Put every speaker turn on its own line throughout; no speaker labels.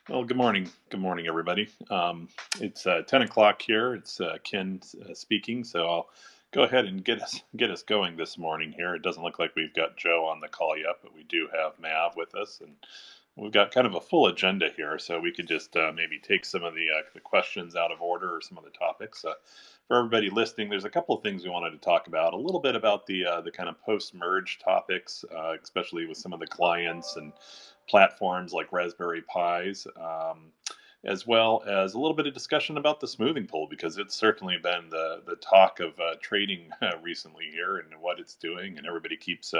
Well, good morning. Good morning, everybody. It's 10 o'clock here. It's Ken speaking, so I'll go ahead and get us going this morning here. It doesn't look like we've got Joe on the call yet, but we do have Mav with us, and we've got kind of a full agenda here, so we could just maybe take some of the questions out of order or some of the topics. For everybody listening, there's a couple of things we wanted to talk about. A little bit about the kind of post-merge topics, especially with some of the clients and platforms like Raspberry Pis, as well as a little bit of discussion about the smoothing pool, because it's certainly been the talk of trading recently here and what it's doing, and everybody keeps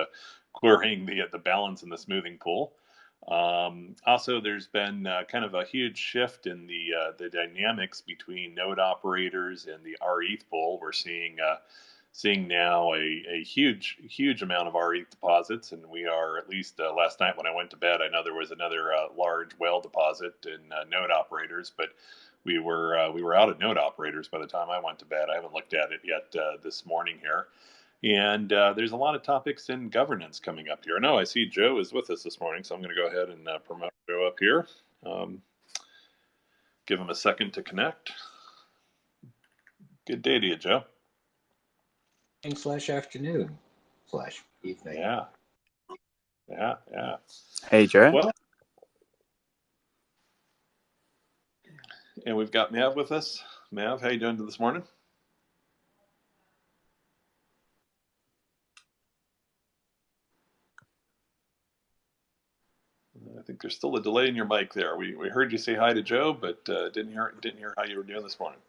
querying the balance in the smoothing pool. Also, there's been kind of a huge shift in the dynamics between node operators and the rETH pool. We're seeing now a huge amount of rETH deposits, and we are, at least last night when I went to bed, I know there was another large whale deposit in node operators, but we were out of node operators by the time I went to bed. I haven't looked at it yet this morning here. And there's a lot of topics in governance coming up here. No, I see Joe is with us this morning, so I'm going to go ahead and promote Joe up here. Give him a second to connect. Good day to you, Joe.
/ afternoon / evening.
Yeah.
Hey, Joe.
Well, and we've got Mav with us. Mav, how you doing this morning? I think there's still a delay in your mic there. We heard you say hi to Joe, but didn't hear how you were doing this morning.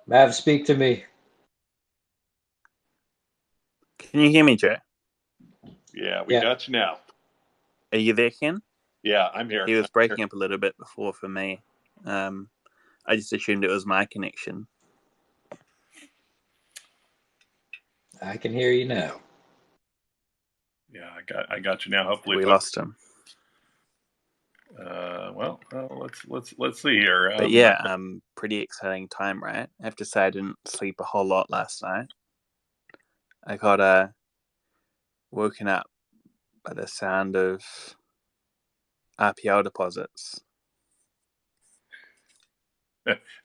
Mav, speak to me.
Can you hear me, Joe?
Yeah, we got you now.
Are you there, Ken?
Yeah, I'm here.
He was breaking up a little bit before for me. I just assumed it was my connection.
I can hear you now.
Yeah, I got you now. Hopefully
we lost him.
Well, let's see here.
But yeah, pretty exciting time, right? I have to say I didn't sleep a whole lot last night. I got woken up by the sound of RPL deposits.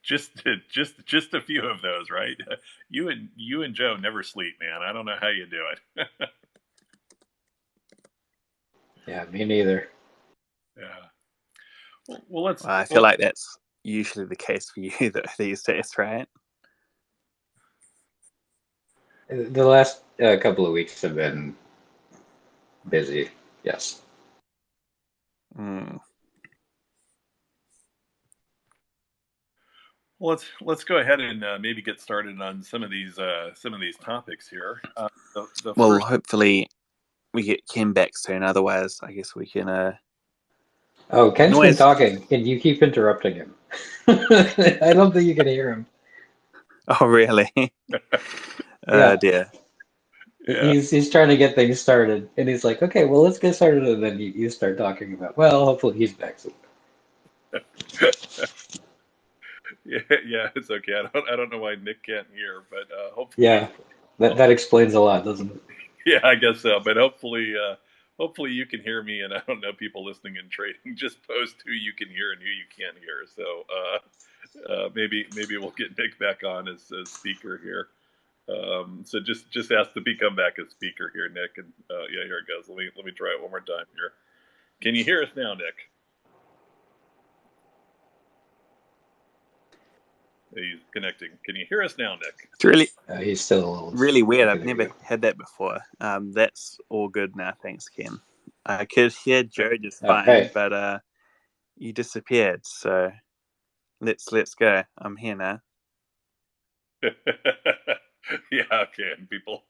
just a few of those, right? You and Joe never sleep, man. I don't know how you do it.
Yeah, me neither.
Yeah. Well,
I feel like that's usually the case for you these days, right?
The last couple of weeks have been busy. Yes.
Well, let's go ahead and maybe get started on some of these topics here.
Hopefully we get Ken back soon. Otherwise, I guess we can.
Oh, Ken's been talking, and you keep interrupting him. I don't think you can hear him.
Oh, really?
Yeah.
Dear.
Yeah.
He's trying to get things started, and he's like, "Okay, well, let's get started," and then you start talking about, well, hopefully he's back soon.
Yeah, it's okay. I don't know why Nick can't hear, but hopefully.
Yeah, that explains a lot, doesn't it?
Yeah, I guess so. But hopefully you can hear me, and I don't know, people listening and trading, just post who you can hear and who you can't hear. So maybe we'll get Nick back on as speaker here. So just ask to become back as speaker here, Nick. And yeah, here it goes. Let me try it one more time here. Can you hear us now, Nick? He's connecting. Can you hear us now, Nick?
It's really
he's still
really weird. I've never had that before. That's all good now. Thanks, Ken. I could hear Joe just fine, but you disappeared. So let's go. I'm here now.
Yeah, okay. And people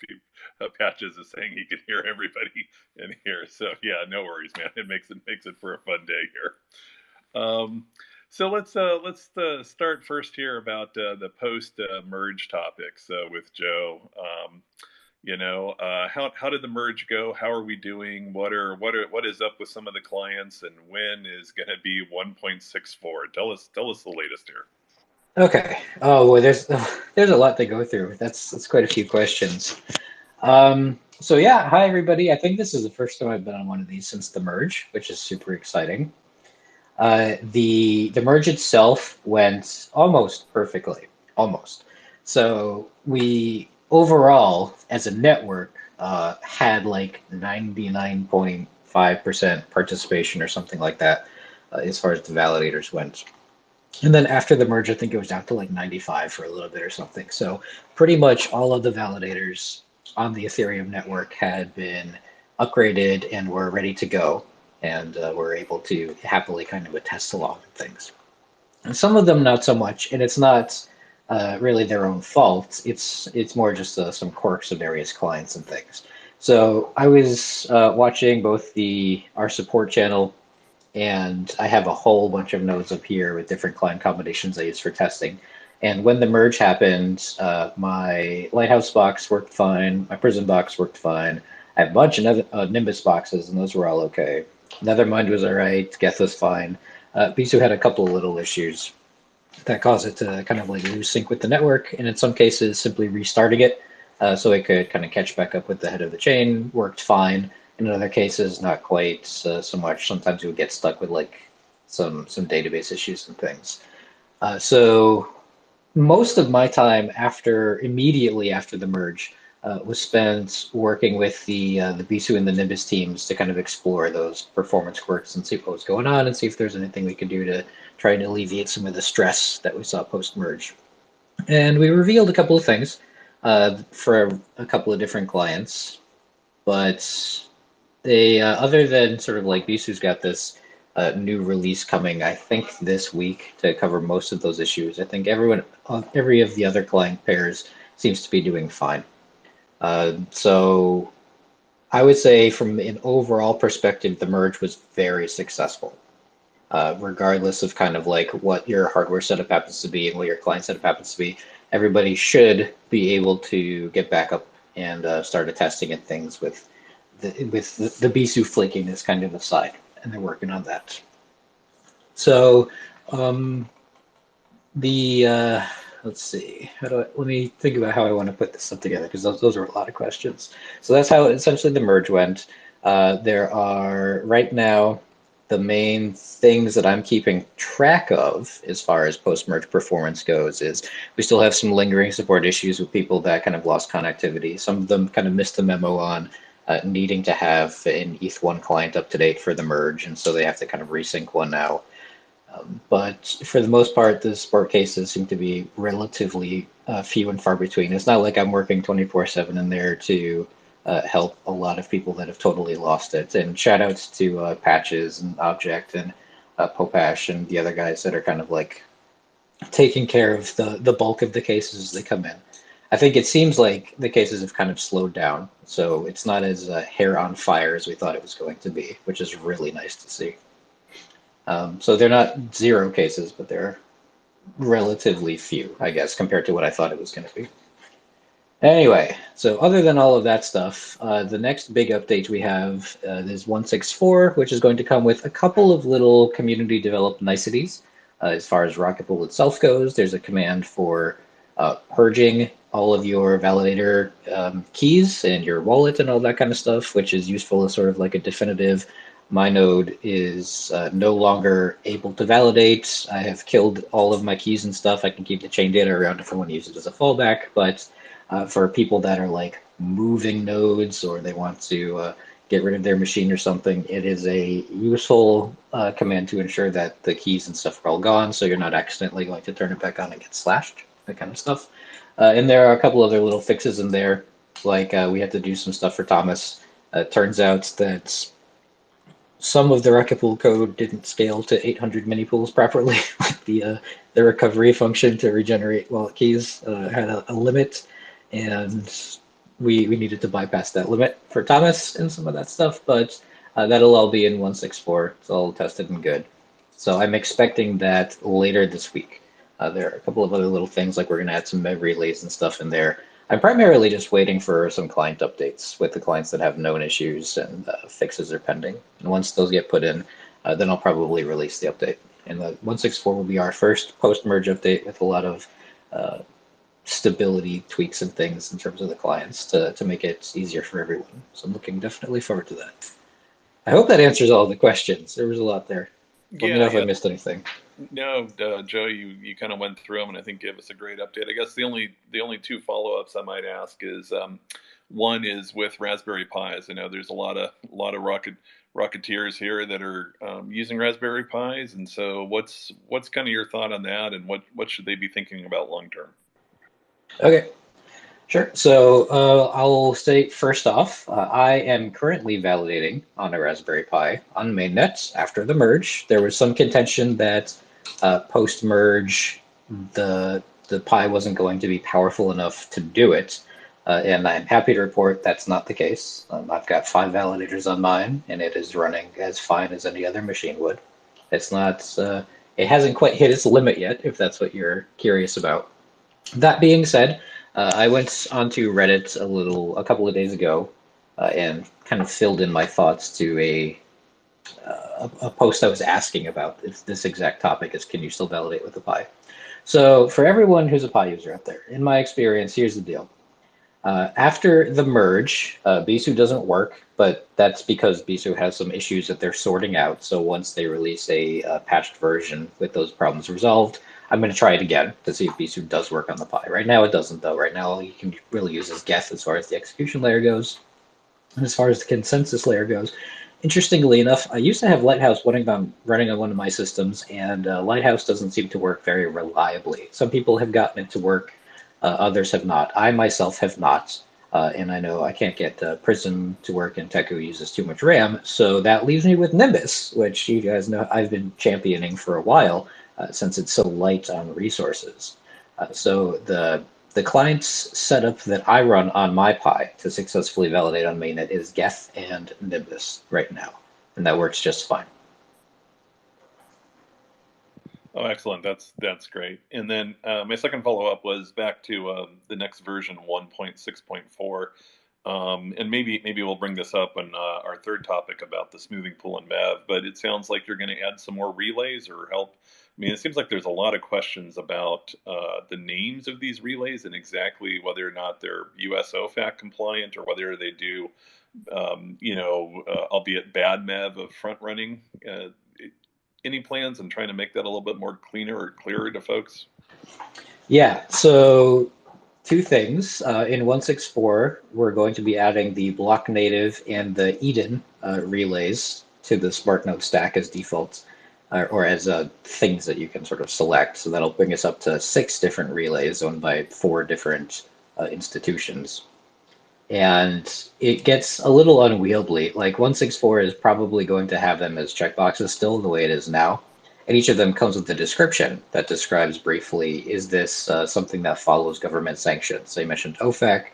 Patches is saying he can hear everybody in here. So yeah, no worries, man. It makes it for a fun day here. So let's start first here about the post merge topics with Joe. How did the merge go? How are we doing? What is up with some of the clients, and when is going to be 1.64? Tell us the latest here.
Okay. Oh boy, there's a lot to go through. That's quite a few questions. So yeah, hi everybody. I think this is the first time I've been on one of these since the merge, which is super exciting. The merge itself went almost perfectly, almost. So we overall, as a network, had like 99.5% participation or something like that, as far as the validators went. And then after the merge, I think it was down to like 95 for a little bit or something. So pretty much all of the validators on the Ethereum network had been upgraded and were ready to go, and were able to happily kind of attest along and things. And some of them not so much, and it's not really their own fault. It's more just some quirks of various clients and things. So I was watching both our support channel, and I have a whole bunch of nodes up here with different client combinations I use for testing. And when the merge happened, my Lighthouse box worked fine, my Prism box worked fine. I have a bunch of Nimbus boxes, and those were all okay. Nethermind was all right, Geth was fine. Bisu had a couple of little issues that caused it to kind of like lose sync with the network, and in some cases simply restarting it so it could kind of catch back up with the head of the chain worked fine. In other cases, not quite so much. Sometimes you would get stuck with like some database issues and things. So most of my time immediately after the merge was spent working with the Bisu and the Nimbus teams to kind of explore those performance quirks and see what was going on and see if there's anything we could do to try and alleviate some of the stress that we saw post-merge. And we revealed a couple of things for a couple of different clients, but they, other than sort of like Bisu's got this new release coming, I think this week to cover most of those issues. I think every of the other client pairs seems to be doing fine. So I would say from an overall perspective, the merge was very successful. Regardless of kind of like what your hardware setup happens to be and what your client setup happens to be, everybody should be able to get back up and start testing and things with the Bisu flakiness kind of aside, and they're working on that. So let's see, let me think about how I want to put this stuff together, because those are a lot of questions. So that's how essentially the merge went. There are right now the main things that I'm keeping track of as far as post-merge performance goes is we still have some lingering support issues with people that kind of lost connectivity. Some of them kind of missed the memo on needing to have an ETH1 client up to date for the merge, and so they have to kind of resync one now. But for the most part, the support cases seem to be relatively few and far between. It's not like I'm working 24/7 in there to help a lot of people that have totally lost it. And shout outs to Patches and Object and Popash and the other guys that are kind of like taking care of the bulk of the cases as they come in. I think it seems like the cases have kind of slowed down, so it's not as hair on fire as we thought it was going to be, which is really nice to see. So they're not zero cases, but they're relatively few, I guess, compared to what I thought it was going to be. Anyway, so other than all of that stuff, the next big update we have is 164, which is going to come with a couple of little community developed niceties. As far as Rocket Pool itself goes, there's a command for purging all of your validator keys and your wallet and all that kind of stuff, which is useful as sort of like a definitive. My node is no longer able to validate. I have killed all of my keys and stuff. I can keep the chain data around if I want to use it as a fallback, but for people that are like moving nodes or they want to get rid of their machine or something, it is a useful command to ensure that the keys and stuff are all gone, so you're not accidentally going to turn it back on and get slashed, that kind of stuff. And there are a couple other little fixes in there, like we had to do some stuff for Thomas. Turns out that some of the Rocket Pool code didn't scale to 800 mini pools properly. The recovery function to regenerate wallet keys had a limit, and we needed to bypass that limit for Thomas and some of that stuff, but that'll all be in 164. It's all tested and good. So I'm expecting that later this week. There are a couple of other little things, like we're going to add some mev relays and stuff in there. I'm primarily just waiting for some client updates with the clients that have known issues and fixes are pending. And once those get put in, then I'll probably release the update. And the 164 will be our first post-merge update with a lot of stability tweaks and things in terms of the clients to make it easier for everyone. So I'm looking definitely forward to that. I hope that answers all the questions. There was a lot there. Let me know if I missed anything.
No, Joe, you kind of went through them, and I think gave us a great update. I guess the only two follow-ups I might ask is one is with Raspberry Pis. I know there's a lot of rocketeers here that are using Raspberry Pis, and so what's kind of your thought on that, and what should they be thinking about long term?
Okay, sure. So I'll say first off, I am currently validating on a Raspberry Pi on mainnet after the merge. There was some contention that post-merge the Pi wasn't going to be powerful enough to do it. And I'm happy to report that's not the case. I've got 5 validators on mine, and it is running as fine as any other machine would. It's not, it hasn't quite hit its limit yet, if that's what you're curious about. That being said, I went onto Reddit a couple of days ago, and kind of filled in my thoughts to a post I was asking about this exact topic: is can you still validate with a Pi? So for everyone who's a Pi user out there, in my experience, here's the deal. After the merge, Bisu doesn't work, but that's because Bisu has some issues that they're sorting out. So once they release a patched version with those problems resolved, I'm going to try it again to see if Bisu does work on the Pi. Right now it doesn't, though. Right now all you can really use is Geth as far as the execution layer goes. And as far as the consensus layer goes, interestingly enough, I used to have Lighthouse running on one of my systems, and Lighthouse doesn't seem to work very reliably. Some people have gotten it to work, others have not. I myself have not, and I know I can't get Prism to work, and Teku uses too much RAM, so that leaves me with Nimbus, which you guys know I've been championing for a while, since it's so light on resources. So the client's setup that I run on my Pi to successfully validate on mainnet is Geth and Nimbus right now, and that works just fine.
Oh, excellent. That's great. And then my second follow-up was back to the next version, 1.6.4. And maybe we'll bring this up in our third topic about the smoothing pool and MEV, but it sounds like you're going to add some more relays or help. I mean, it seems like there's a lot of questions about the names of these relays and exactly whether or not they're US OFAC compliant or whether they do, albeit bad MEV of front running. Any plans on trying to make that a little bit more cleaner or clearer to folks?
Yeah, so 2 things. In 1.6.4, we're going to be adding the block native and the Eden relays to the smart node stack as defaults, or as things that you can sort of select. So that'll bring us up to 6 different relays owned by 4 different institutions. And it gets a little unwieldy. Like 1.6.4 is probably going to have them as checkboxes still the way it is now. And each of them comes with a description that describes briefly, is this something that follows government sanctions? So you mentioned OFAC,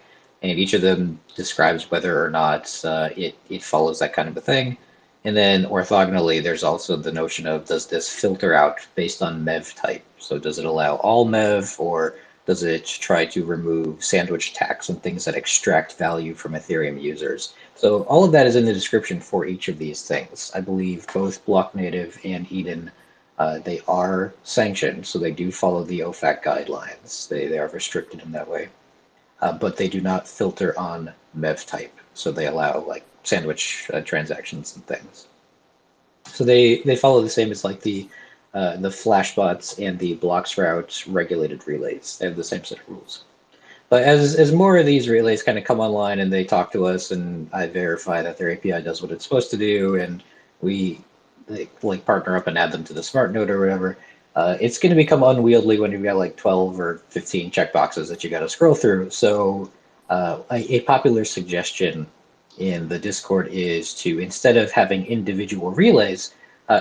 and each of them describes whether or not it follows that kind of a thing. And then orthogonally, there's also the notion of, does this filter out based on MEV type? So does it allow all MEV, or does it try to remove sandwich tax and things that extract value from Ethereum users? So all of that is in the description for each of these things. I believe both Block Native and Eden, they are sanctioned, so they do follow the OFAC guidelines. They are restricted in that way, but they do not filter on MEV type. So they allow like sandwich transactions and things. So they follow the same as like the Flashbots and the Bloxroute regulated relays. They have the same set of rules. But as more of these relays kind of come online and they talk to us, and I verify that their API does what it's supposed to do, and we like partner up and add them to the smart node or whatever, it's going to become unwieldy when you've got like 12 or 15 checkboxes that you got to scroll through. So a popular suggestion in the Discord is to, instead of having individual relays,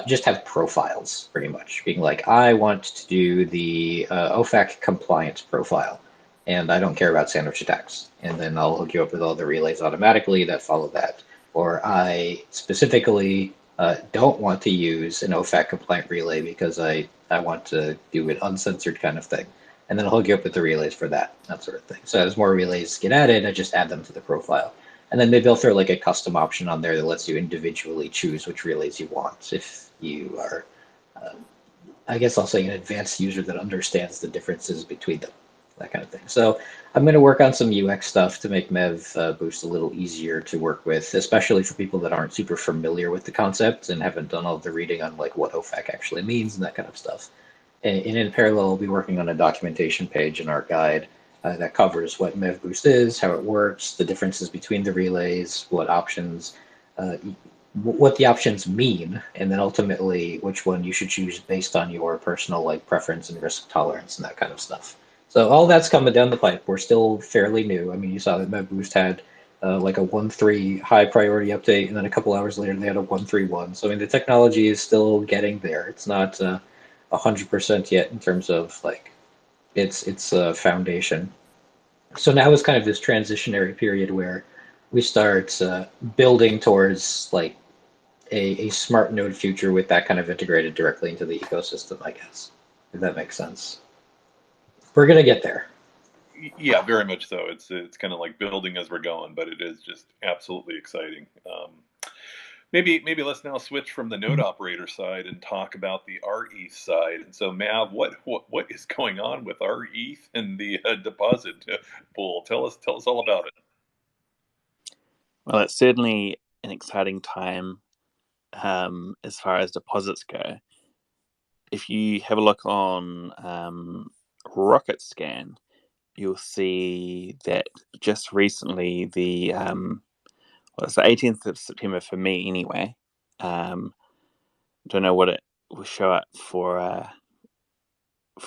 just have profiles, pretty much. Being like, I want to do the OFAC compliance profile, and I don't care about sandwich attacks. And then I'll hook you up with all the relays automatically that follow that. Or I specifically don't want to use an OFAC compliant relay because I want to do an uncensored kind of thing. And then I'll hook you up with the relays for that sort of thing. So as more relays get added, I just add them to the profile. And then maybe I'll throw like a custom option on there that lets you individually choose which relays you want. If you are, I guess I'll say, an advanced user that understands the differences between them. that kind of thing. So I'm going to work on some UX stuff to make MEV Boost a little easier to work with, especially for people that aren't super familiar with the concept and haven't done all the reading on like what OFAC actually means and that kind of stuff. And in parallel, I'll be working on a documentation page in our guide that covers what MEV Boost is, how it works, the differences between the relays, what options, what the options mean, and then ultimately which one you should choose based on your personal like preference and risk tolerance and that kind of stuff. So all that's coming down the pipe. We're still fairly new. I mean, you saw that MEV Boost had like a 1.3 high priority update, and then a couple hours later they had a 1.3.1. So I mean, the technology is still getting there. It's not 100% yet in terms of like its foundation. So now is kind of this transitionary period where we start building towards like a smart node future with that kind of integrated directly into the ecosystem, I guess, if that makes sense. We're gonna get there.
Yeah, very much so. It's kind of like building as we're going, but it is just absolutely exciting. Maybe let's now switch from the node operator side and talk about the rETH side. And so, Mav, what is going on with rETH and the deposit pool? Tell us all about it.
Well, it's certainly an exciting time as far as deposits go. If you have a look on Rocket Scan, you'll see that just recently it's the 18th of September for me anyway. Don't know what it will show up for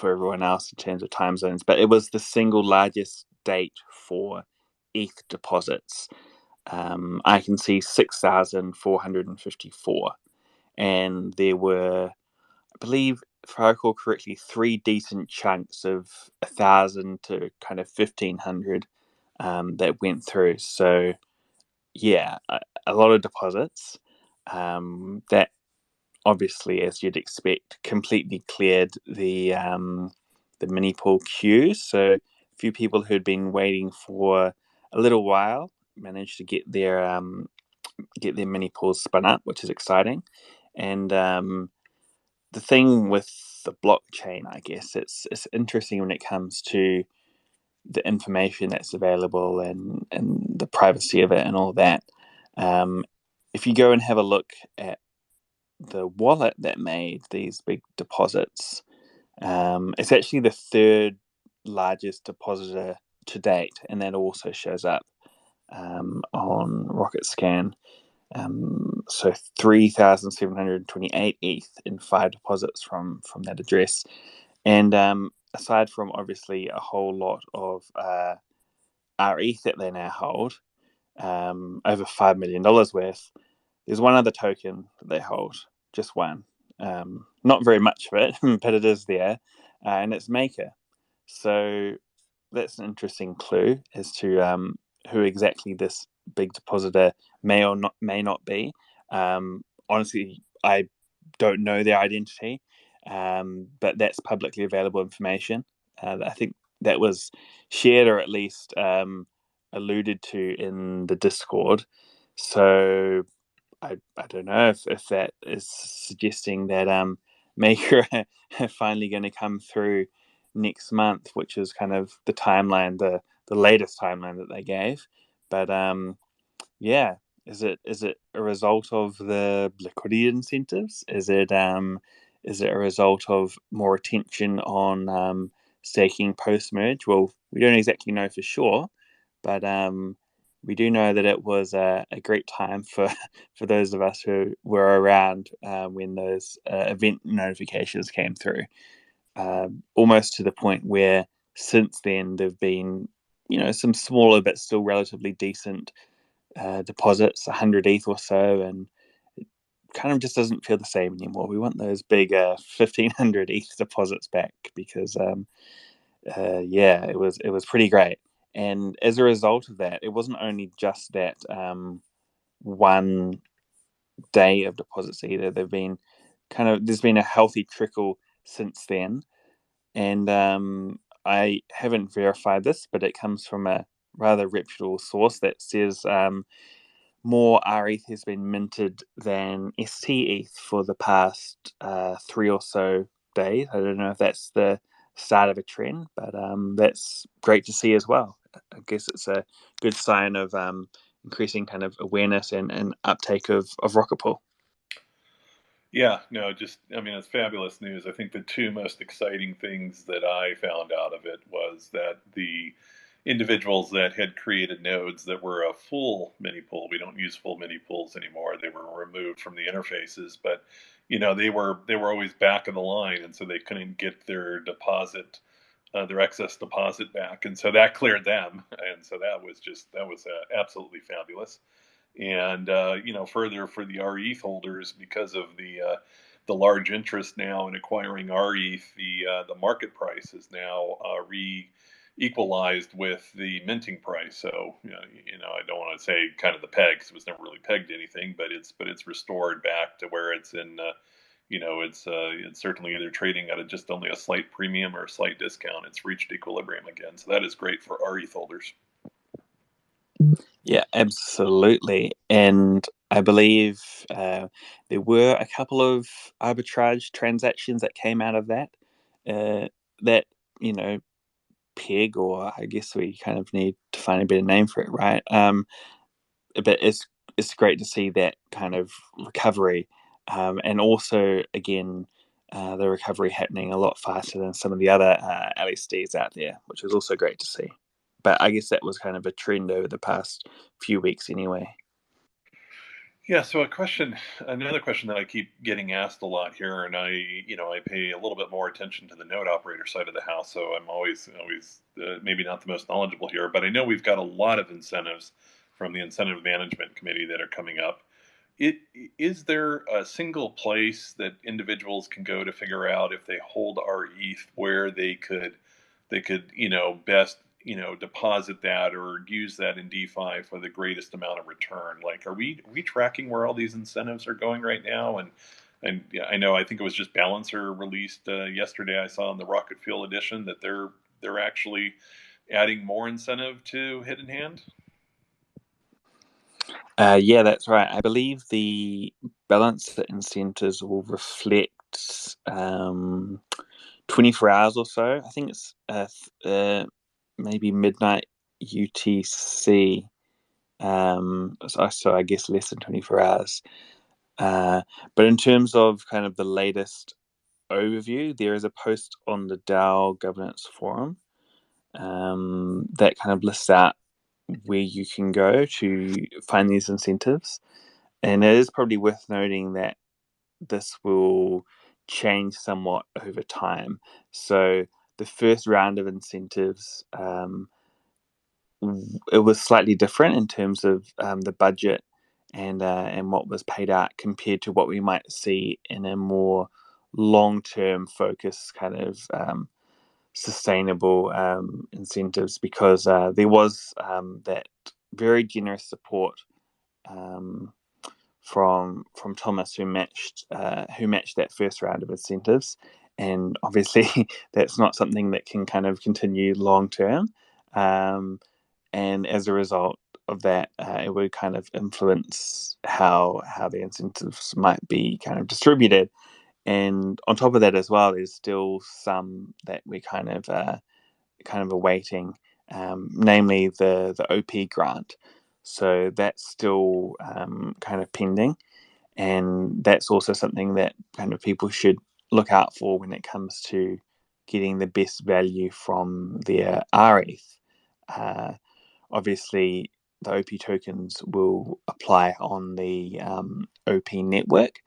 everyone else in terms of time zones, but it was the single largest date for ETH deposits. I can see 6,454, and there were, I believe, if I recall correctly, 3 decent chunks of 1,000 to kind of 1,500 that went through. So yeah, a lot of deposits that obviously, as you'd expect, completely cleared the mini pool queue. So a few people who'd been waiting for a little while managed to get their mini pools spun up, which is exciting. And the thing with the blockchain, I guess, it's interesting when it comes to the information that's available and the privacy of it and all that. If you go and have a look at the wallet that made these big deposits, it's actually the third largest depositor to date, and that also shows up on Rocket Scan. So 3,728 ETH in 5 deposits from that address. And aside from obviously a whole lot of rETH that they now hold, over $5 million worth, there's one other token that they hold, just one. Not very much of it, but it is there, and it's Maker. So that's an interesting clue as to who exactly this big depositor may or may not be. Honestly, I don't know their identity, but that's publicly available information. I think that was shared or at least alluded to in the Discord. So I don't know if that is suggesting that Maker are finally going to come through next month, which is kind of the timeline, the latest timeline that they gave. But yeah, is it a result of the liquidity incentives? Is it a result of more attention on staking post merge? Well, we don't exactly know for sure, but we do know that it was a great time for those of us who were around when those event notifications came through. Almost to the point where since then there've been, some smaller but still relatively decent deposits, 100 ETH or so, and it kind of just doesn't feel the same anymore. We want those big 1,500 ETH deposits back because, yeah, it was pretty great. And as a result of that, it wasn't only just that one day of deposits either. There's been a healthy trickle since then, and I haven't verified this, but it comes from a rather reputable source that says more rETH has been minted than ST ETH for the past 3 or so days. I don't know if that's the start of a trend, but that's great to see as well. I guess it's a good sign of increasing kind of awareness and uptake of rocket pool.
Yeah, no, it's fabulous news. I think the two most exciting things that I found out of it was that the individuals that had created nodes that were a full mini pool, we don't use full mini pools anymore. They were removed from the interfaces, but they were always back of the line, and so they couldn't get their deposit, their excess deposit back, and so that cleared them, and so that was absolutely fabulous. And further for the rETH holders, because of the large interest now in acquiring rETH, the market price is now re-equalized with the minting price. So I don't want to say kind of the peg, because it was never really pegged to anything, but it's restored back to where it's in. It's certainly either trading at just only a slight premium or a slight discount. It's reached equilibrium again, so that is great for rETH holders.
Yeah, absolutely. And I believe there were a couple of arbitrage transactions that came out of that. That, peg, or I guess we kind of need to find a better name for it, right? But it's great to see that kind of recovery, and also again the recovery happening a lot faster than some of the other LSDs out there, which was also great to see. But I guess that was kind of a trend over the past few weeks anyway.
Yeah, so another question that I keep getting asked a lot here, and I pay a little bit more attention to the node operator side of the house, so I'm always maybe not the most knowledgeable here, but I know we've got a lot of incentives from the incentive management committee that are coming up. Is there a single place that individuals can go to figure out if they hold rETH where they could best deposit that or use that in DeFi for the greatest amount of return? Like, are we tracking where all these incentives are going right now? And yeah, I think it was just Balancer released yesterday. I saw in the Rocket Fuel edition that they're actually adding more incentive to Hidden Hand.
Yeah, that's right. I believe the balance incentives will reflect 24 hours or so. I think it's maybe midnight UTC. So I guess less than 24 hours. But in terms of kind of the latest overview, there is a post on the DAO governance forum that kind of lists out where you can go to find these incentives. And it is probably worth noting that this will change somewhat over time. So the first round of incentives, it was slightly different in terms of the budget and what was paid out compared to what we might see in a more long-term focus kind of sustainable incentives, because there was that very generous support from Thomas, who matched that first round of incentives, and obviously that's not something that can kind of continue long term, and as a result of that, it would kind of influence how the incentives might be kind of distributed. And on top of that as well, there's still some that we kind of awaiting, namely the OP grant. So that's still kind of pending, and that's also something that kind of people should look out for when it comes to getting the best value from their rETH. Obviously, the OP tokens will apply on the OP network,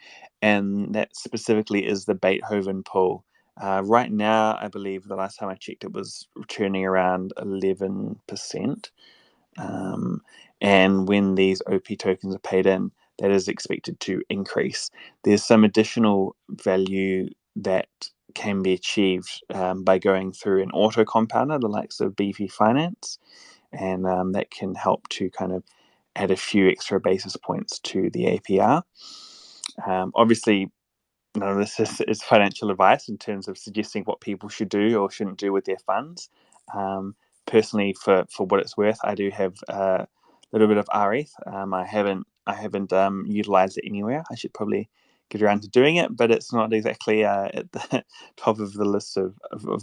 and that specifically is the Beethoven pool. Right now, I believe the last time I checked, it was returning around 11%. And when these OP tokens are paid in, that is expected to increase. There's some additional value that can be achieved by going through an auto compounder, the likes of Beefy Finance, and that can help to kind of add a few extra basis points to the APR. Obviously, none of this is financial advice in terms of suggesting what people should do or shouldn't do with their funds. Personally, for what it's worth, I do have a little bit of rETH. I haven't utilized it anywhere. I should probably get around to doing it, but it's not exactly at the top of the list of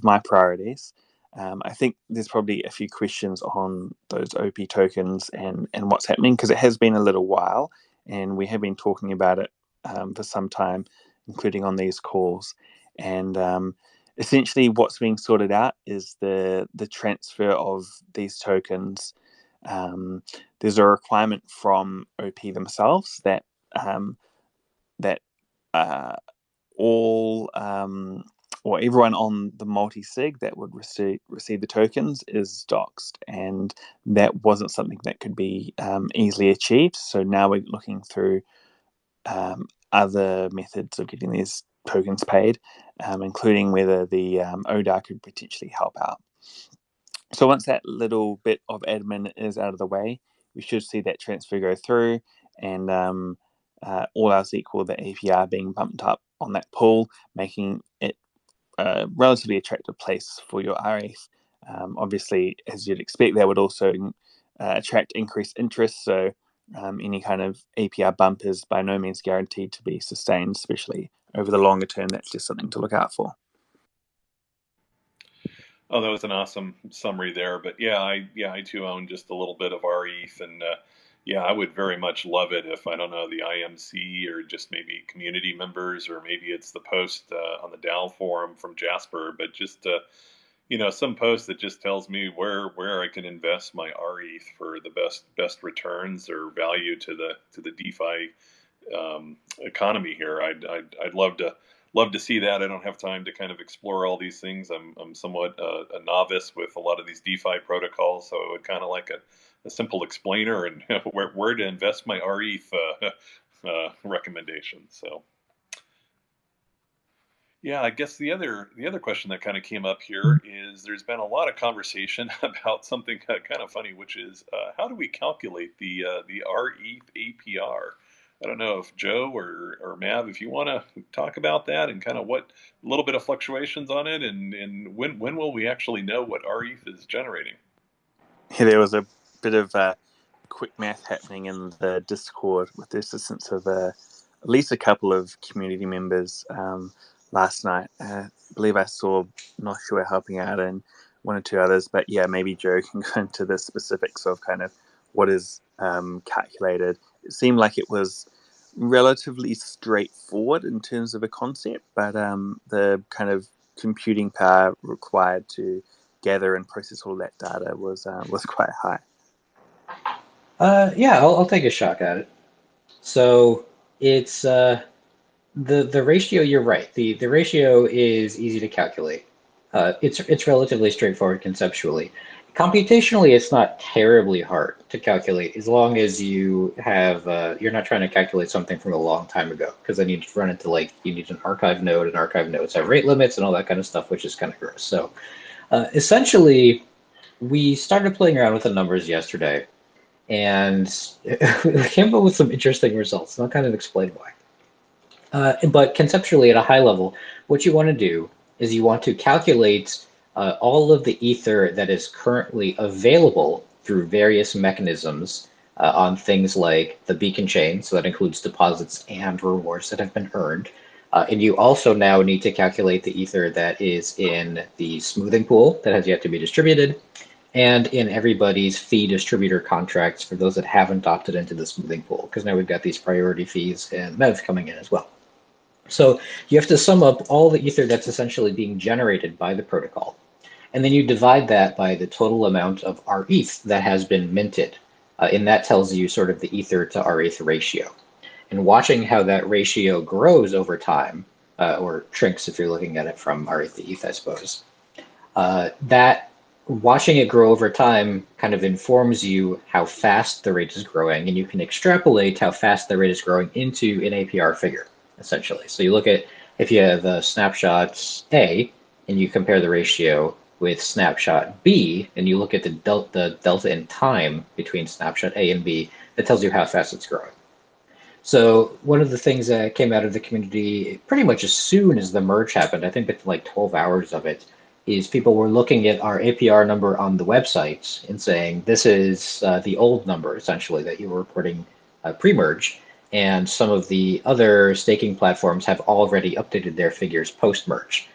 my priorities. I think there's probably a few questions on those OP tokens and what's happening, because it has been a little while and we have been talking about it for some time, including on these calls. And essentially what's being sorted out is the transfer of these tokens. There's a requirement from OP themselves that all or everyone on the multi-sig that would receive the tokens is doxed, and that wasn't something that could be easily achieved. So now we're looking through other methods of getting these tokens paid, including whether the ODA could potentially help out. So once that little bit of admin is out of the way, we should see that transfer go through, and all else equal, the APR being bumped up on that pool, making it a relatively attractive place for your rETH. Obviously, as you'd expect, that would also attract increased interest. So any kind of APR bump is by no means guaranteed to be sustained, especially over the longer term. That's just something to look out for.
Oh, that was an awesome summary there. But yeah, I too own just a little bit of rETH, and yeah, I would very much love it if, I don't know, the IMC or just maybe community members, or maybe it's the post on the DAO forum from Jasper, but just some post that just tells me where I can invest my rETH for the best returns or value to the DeFi economy here. I'd love to see that. I don't have time to kind of explore all these things. I'm somewhat a novice with a lot of these DeFi protocols, so I would kind of like a simple explainer and where to invest my rETH recommendation. So yeah, I guess the other question that kind of came up here is, there's been a lot of conversation about something kind of funny, which is how do we calculate the rETH APR? I don't know if Joe or Mav, if you want to talk about that and kind of what a little bit of fluctuations on it, and when will we actually know what rETH is generating?
Yeah, there was a bit of quick math happening in the Discord with the assistance of at least a couple of community members last night. I believe I saw Noshua helping out and one or two others, but yeah, maybe Joe can go into the specifics of kind of what is calculated. It seemed like it was relatively straightforward in terms of a concept, but the kind of computing power required to gather and process all that data was quite high.
Yeah, I'll take a shot at it. So it's the ratio. You're right. The ratio is easy to calculate. It's relatively straightforward conceptually. Computationally, it's not terribly hard to calculate, as long as you have you're not trying to calculate something from a long time ago, because then you need to run into, like, you need an archive node, and archive nodes have rate limits and all that kind of stuff, which is kind of gross. So essentially, we started playing around with the numbers yesterday, and we came up with some interesting results, and I'll kind of explain why. But conceptually, at a high level, what you want to do is you want to calculate all of the ether that is currently available through various mechanisms on things like the beacon chain. So that includes deposits and rewards that have been earned. And you also now need to calculate the ether that is in the smoothing pool that has yet to be distributed, and in everybody's fee distributor contracts for those that haven't opted into the smoothing pool, because now we've got these priority fees and MEV coming in as well. So you have to sum up all the ether that's essentially being generated by the protocol, and then you divide that by the total amount of rETH that has been minted, and that tells you sort of the ether to rETH ratio. And watching how that ratio grows over time, or shrinks if you're looking at it from rETH to ETH, I suppose, that watching it grow over time kind of informs you how fast the rate is growing, and you can extrapolate how fast the rate is growing into an APR figure, essentially. So you look at, if you have a snapshot A and you compare the ratio with snapshot B, and you look at the delta in time between snapshot A and B, that tells you how fast it's growing. So one of the things that came out of the community pretty much as soon as the merge happened, I think it's like 12 hours of it, is people were looking at our APR number on the website and saying, this is the old number, essentially, that you were reporting pre-merge. and some of the other staking platforms have already updated their figures post-merge.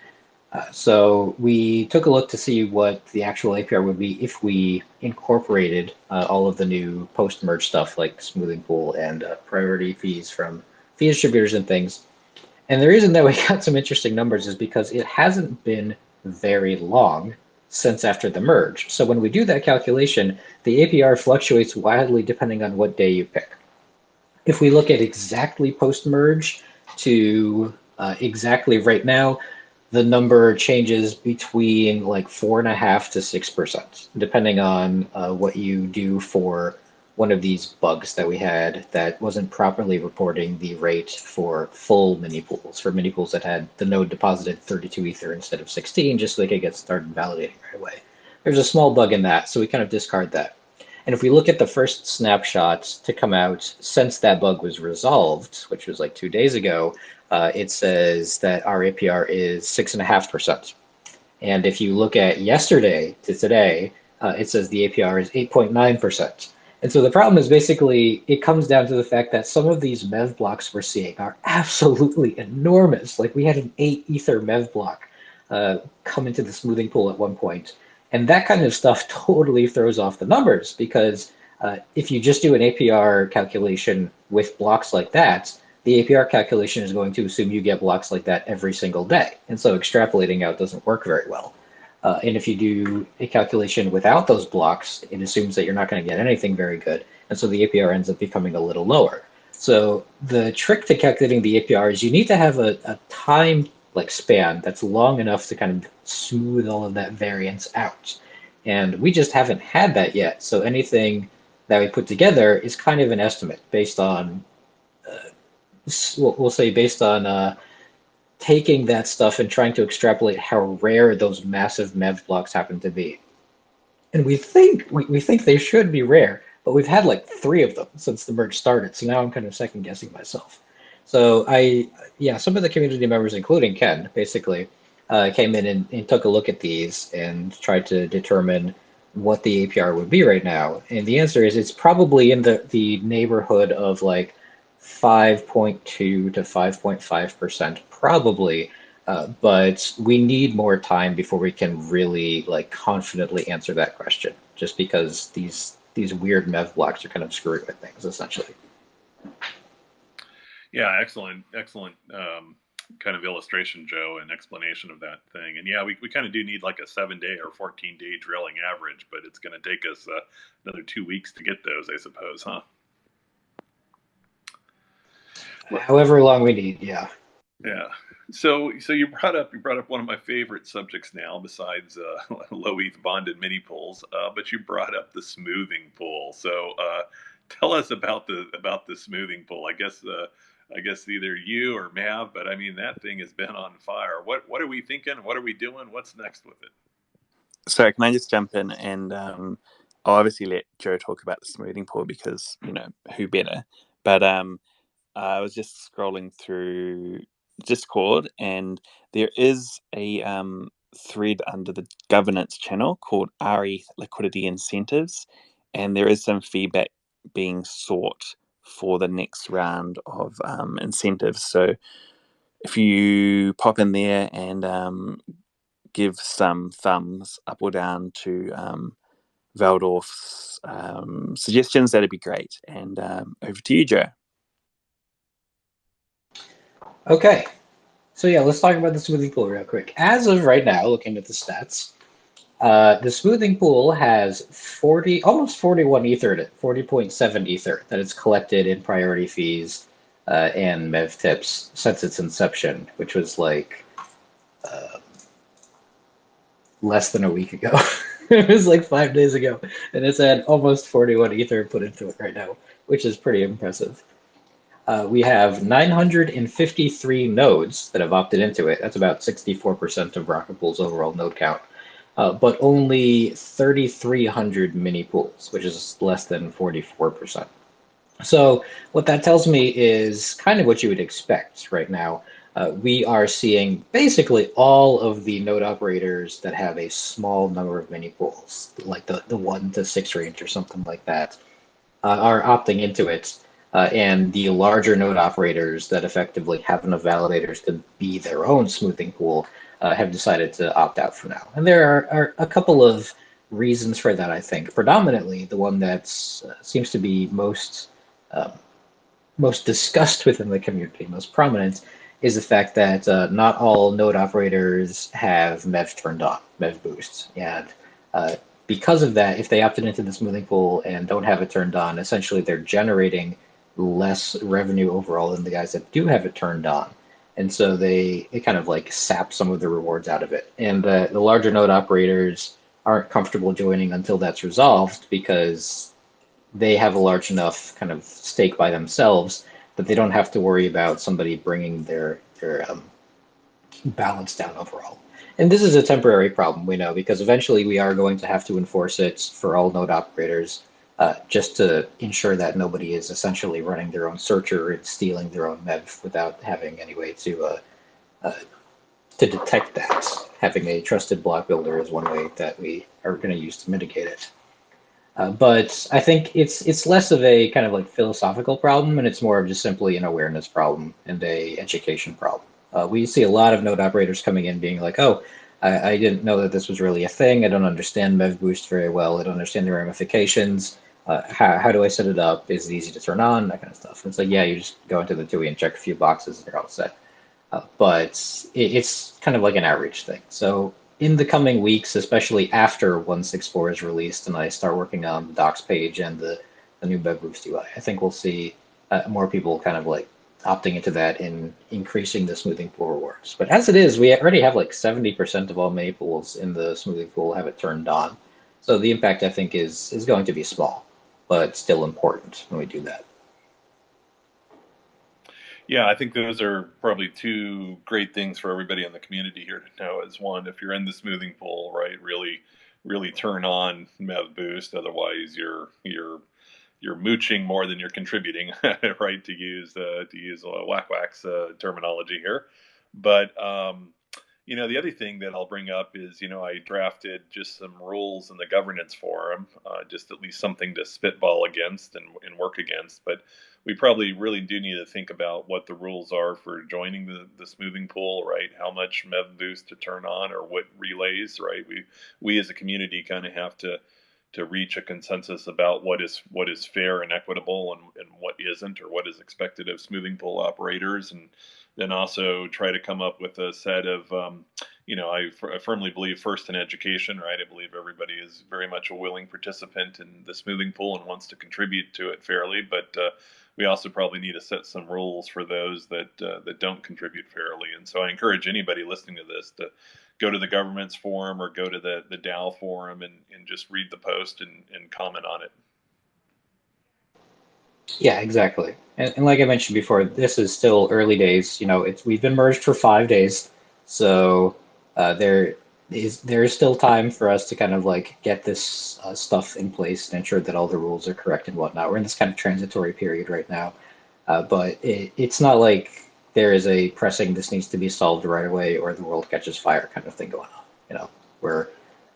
So we took a look to see what the actual APR would be if we incorporated all of the new post-merge stuff like smoothing pool and priority fees from fee distributors and things. And the reason that we got some interesting numbers is because it hasn't been very long since after the merge. So when we do that calculation, the APR fluctuates wildly depending on what day you pick. If we look at exactly post-merge to exactly right now, the number changes between like 4.5% to 6%, depending on what you do for one of these bugs that we had that wasn't properly reporting the rate for full mini pools, for mini pools that had the node deposited 32 Ether instead of 16, just so they could get started validating right away. There's a small bug in that, so we kind of discard that. And if we look at the first snapshot to come out since that bug was resolved, which was like 2 days ago, it says that our APR is 6.5%. And if you look at yesterday to today, it says the APR is 8.9%. And so the problem is basically it comes down to the fact that some of these MEV blocks we're seeing are absolutely enormous. Like we had an 8 Ether MEV block come into the smoothing pool at one point. And that kind of stuff totally throws off the numbers because if you just do an APR calculation with blocks like that, the APR calculation is going to assume you get blocks like that every single day. And so extrapolating out doesn't work very well. And if you do a calculation without those blocks, it assumes that you're not going to get anything very good. And so the APR ends up becoming a little lower. So the trick to calculating the APR is you need to have a time like span that's long enough to kind of smooth all of that variance out. And we just haven't had that yet. So anything that we put together is kind of an estimate based on, we'll say based on taking that stuff and trying to extrapolate how rare those massive MEV blocks happen to be. And we think they should be rare, but we've had like 3 of them since the merge started. So now I'm kind of second guessing myself. So some of the community members, including Ken, basically came in and took a look at these and tried to determine what the APR would be right now. And the answer is it's probably in the neighborhood of like 5.2 to 5.5% probably, but we need more time before we can really like confidently answer that question, just because these weird MEV blocks are kind of screwing with things essentially.
Yeah, excellent kind of illustration, Joe, and explanation of that thing. And yeah, we kind of do need like a 7-day or 14-day drilling average, but it's going to take us another 2 weeks to get those, I suppose, huh?
However long we need, yeah.
Yeah. So you brought up one of my favorite subjects now, besides low ETH bonded mini pools, but you brought up the smoothing pool. So tell us about the smoothing pool. I guess either you or Mav, but I mean that thing has been on fire. What are we thinking? What are we doing? What's next with it?
So can I just jump in and I'll obviously let Joe talk about the smoothing pool because who better? But I was just scrolling through Discord, and there is a thread under the governance channel called rETH liquidity incentives, and there is some feedback being sought for the next round of incentives. So if you pop in there and give some thumbs up or down to Valdorf's suggestions, that'd be great. And over to you, Joe.
Okay, so yeah, let's talk about the smoothing pool real quick. As of right now, looking at the stats, the smoothing pool has almost 41 Ether in it, 40.7 Ether that it's collected in priority fees and MEV tips since its inception, which was like less than a week ago. It was like 5 days ago, and it's had almost 41 Ether put into it right now, which is pretty impressive. We have 953 nodes that have opted into it. That's about 64% of Rocket Pool's overall node count. But only 3,300 mini pools, which is less than 44%. So what that tells me is kind of what you would expect right now. We are seeing basically all of the node operators that have a small number of mini pools, like the 1 to 6 range or something like that, are opting into it. and the larger node operators that effectively have enough validators to be their own smoothing pool have decided to opt out for now. And there are a couple of reasons for that, I think. Predominantly, the one that seems to be most discussed within the community, most prominent, is the fact that not all node operators have MEV turned on, MEV boosts. And because of that, if they opted into the smoothing pool and don't have it turned on, essentially they're generating less revenue overall than the guys that do have it turned on. And so they kind of like sap some of the rewards out of it. And the larger node operators aren't comfortable joining until that's resolved because they have a large enough kind of stake by themselves that they don't have to worry about somebody bringing their balance down overall. And this is a temporary problem, we know, because eventually we are going to have to enforce it for all node operators just to ensure that nobody is essentially running their own searcher and stealing their own MEV without having any way to detect that. Having a trusted block builder is one way that we are going to use to mitigate it. But I think it's less of a kind of like philosophical problem, and it's more of just simply an awareness problem and a education problem. We see a lot of node operators coming in being like, oh, I didn't know that this was really a thing. I don't understand MEV boost very well. I don't understand the ramifications. How do I set it up? Is it easy to turn on? That kind of stuff. And it's like, yeah, you just go into the TUI and check a few boxes and you're all set. But it's kind of like an outreach thing. So in the coming weeks, especially after 1.6.4 is released and I start working on the docs page and the new MEV boost UI, I think we'll see more people kind of like opting into that and increasing the smoothing pool rewards. But as it is, we already have like 70% of all May pools in the smoothing pool have it turned on. So the impact, I think, is going to be small, but still important when we do that.
Yeah, I think those are probably two great things for everybody in the community here to know. Is one, if you're in the smoothing pool, right, really turn on MEV boost. Otherwise, you're mooching more than you're contributing, right? To use whack-whack's terminology here. But the other thing that I'll bring up is, I drafted just some rules in the governance forum, just at least something to spitball against and work against. But we probably really do need to think about what the rules are for joining the smoothing pool, right? How much MEV boost to turn on or what relays, right? We as a community kind of have to reach a consensus about what is fair and equitable and what isn't, or what is expected of smoothing pool operators, and then also try to come up with a set of, I firmly believe first in education, right? I believe everybody is very much a willing participant in the smoothing pool and wants to contribute to it fairly, but we also probably need to set some rules for those that don't contribute fairly. And so I encourage anybody listening to this to go to the government's forum or go to the DAO forum and just read the post and comment on it.
Yeah, exactly. And like I mentioned before, this is still early days. We've been merged for 5 days, so there is still time for us to kind of like get this stuff in place and ensure that all the rules are correct and whatnot. We're in this kind of transitory period right now, but it's not like there is a pressing this needs to be solved right away or the world catches fire kind of thing going on. We're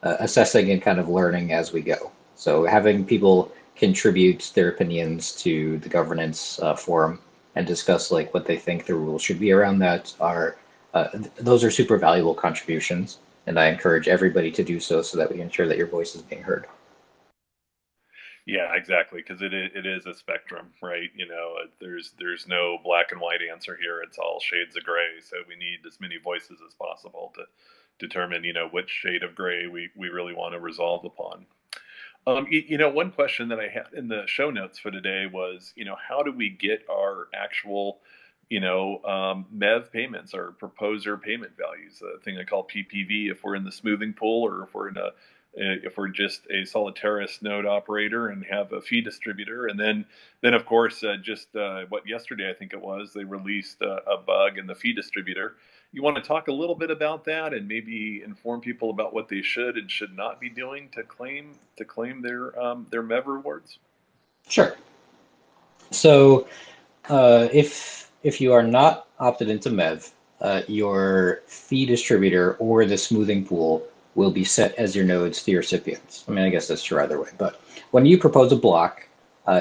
assessing and kind of learning as we go. So having people contribute their opinions to the governance forum and discuss like what they think the rules should be around that are those are super valuable contributions, and I encourage everybody to do so that we ensure that your voice is being heard.
Yeah, exactly, because it is a spectrum, right? There's no black and white answer here. It's all shades of gray. So we need as many voices as possible to determine, which shade of gray we really want to resolve upon. One question that I had in the show notes for today was, how do we get our actual, MEV payments or proposer payment values, a thing I call PPV, if we're in the smoothing pool or if we're just a Solitaris node operator and have a fee distributor. And then of course, yesterday I think it was, they released a bug in the fee distributor. You want to talk a little bit about that and maybe inform people about what they should and should not be doing to claim their MEV rewards?
Sure. So if you are not opted into MEV, your fee distributor or the smoothing pool will be set as your node's fee recipients. I guess that's true either way. But when you propose a block,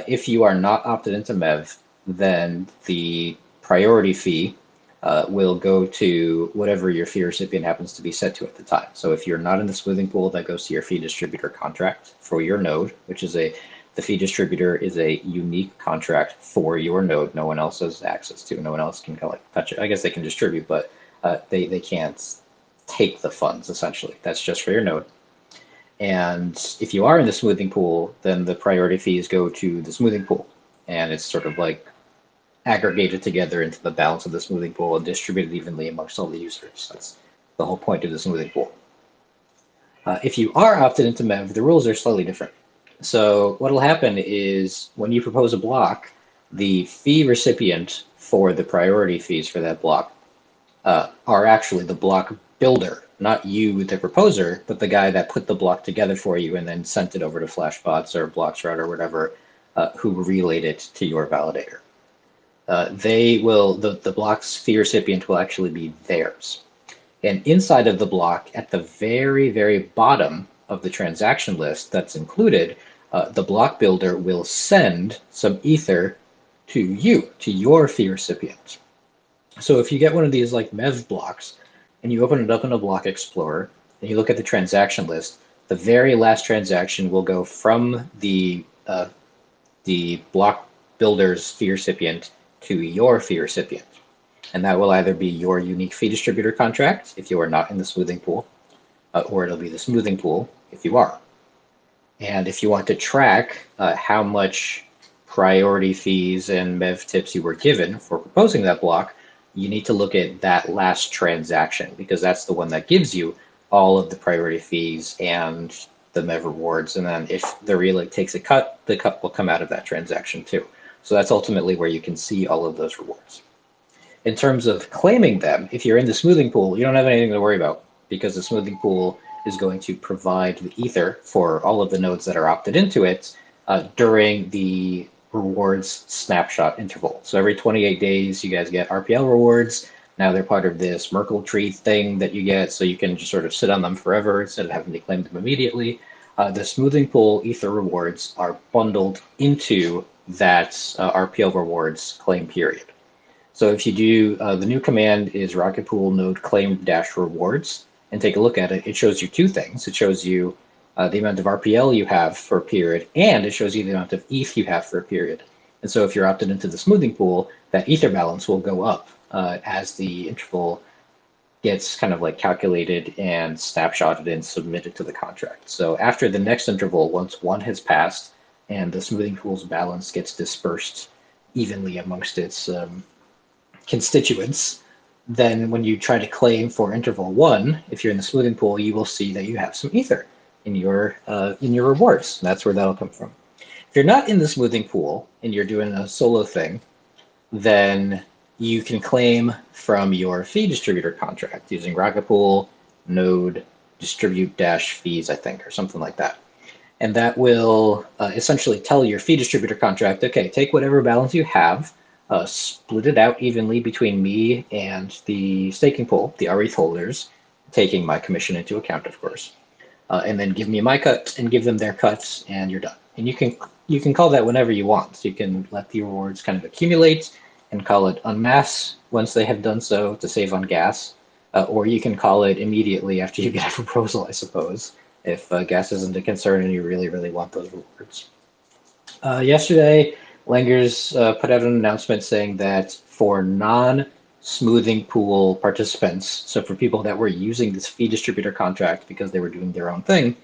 if you are not opted into MEV, then the priority fee will go to whatever your fee recipient happens to be set to at the time. So if you're not in the smoothing pool, that goes to your fee distributor contract for your node, which is the fee distributor is a unique contract for your node. No one else has access to. No one else can kind of like touch it. I guess they can distribute, but they can't take the funds, essentially. That's just for your node. And if you are in the smoothing pool, then the priority fees go to the smoothing pool. And it's sort of like aggregated together into the balance of the smoothing pool and distributed evenly amongst all the users. That's the whole point of the smoothing pool. If you are opted into MEV, the rules are slightly different. So what will happen is when you propose a block, the fee recipient for the priority fees for that block are actually the block builder, not you, the proposer, but the guy that put the block together for you and then sent it over to Flashbots or Blockshroud or whatever, who relayed it to your validator. The block's fee recipient will actually be theirs. And inside of the block, at the very, very bottom of the transaction list that's included, the block builder will send some ether to you, to your fee recipient. So if you get one of these like MEV blocks and you open it up in a block explorer and you look at the transaction list, the very last transaction will go from the block builder's fee recipient to your fee recipient. And that will either be your unique fee distributor contract if you are not in the smoothing pool, or it'll be the smoothing pool if you are. And if you want to track how much priority fees and MEV tips you were given for proposing that block, you need to look at that last transaction because that's the one that gives you all of the priority fees and the MEV rewards. And then if the relay takes a cut, the cut will come out of that transaction too. So that's ultimately where you can see all of those rewards. In terms of claiming them, if you're in the smoothing pool, you don't have anything to worry about because the smoothing pool is going to provide the ether for all of the nodes that are opted into it during the rewards snapshot interval. So every 28 days, you guys get RPL rewards. Now they're part of this Merkle tree thing that you get, so you can just sort of sit on them forever instead of having to claim them immediately. The smoothing pool ether rewards are bundled into that RPL rewards claim period. So if you do, the new command is rocket pool node claim dash rewards, and take a look at it. It shows you two things. It shows you the amount of RPL you have for a period, and it shows you the amount of ETH you have for a period. And so if you're opted into the smoothing pool, that ether balance will go up as the interval gets kind of like calculated and snapshotted and submitted to the contract. So after the next interval, once one has passed and the smoothing pool's balance gets dispersed evenly amongst its constituents, then when you try to claim for interval one, if you're in the smoothing pool, you will see that you have some ether in your rewards. That's where that'll come from. If you're not in the smoothing pool and you're doing a solo thing, then you can claim from your fee distributor contract using Rocket Pool node distribute dash fees, I think, or something like that. And that will essentially tell your fee distributor contract, okay, take whatever balance you have, split it out evenly between me and the staking pool, the rETH holders, taking my commission into account, of course, and then give me my cut and give them their cuts, and you're done. And you can call that whenever you want. So you can let the rewards kind of accumulate and call it unmass once they have done so to save on gas, or you can call it immediately after you get a proposal, I suppose, if gas isn't a concern and you really, really want those rewards. Yesterday, Langers put out an announcement saying that for non-smoothing pool participants, so for people that were using this fee distributor contract because they were doing their own thing,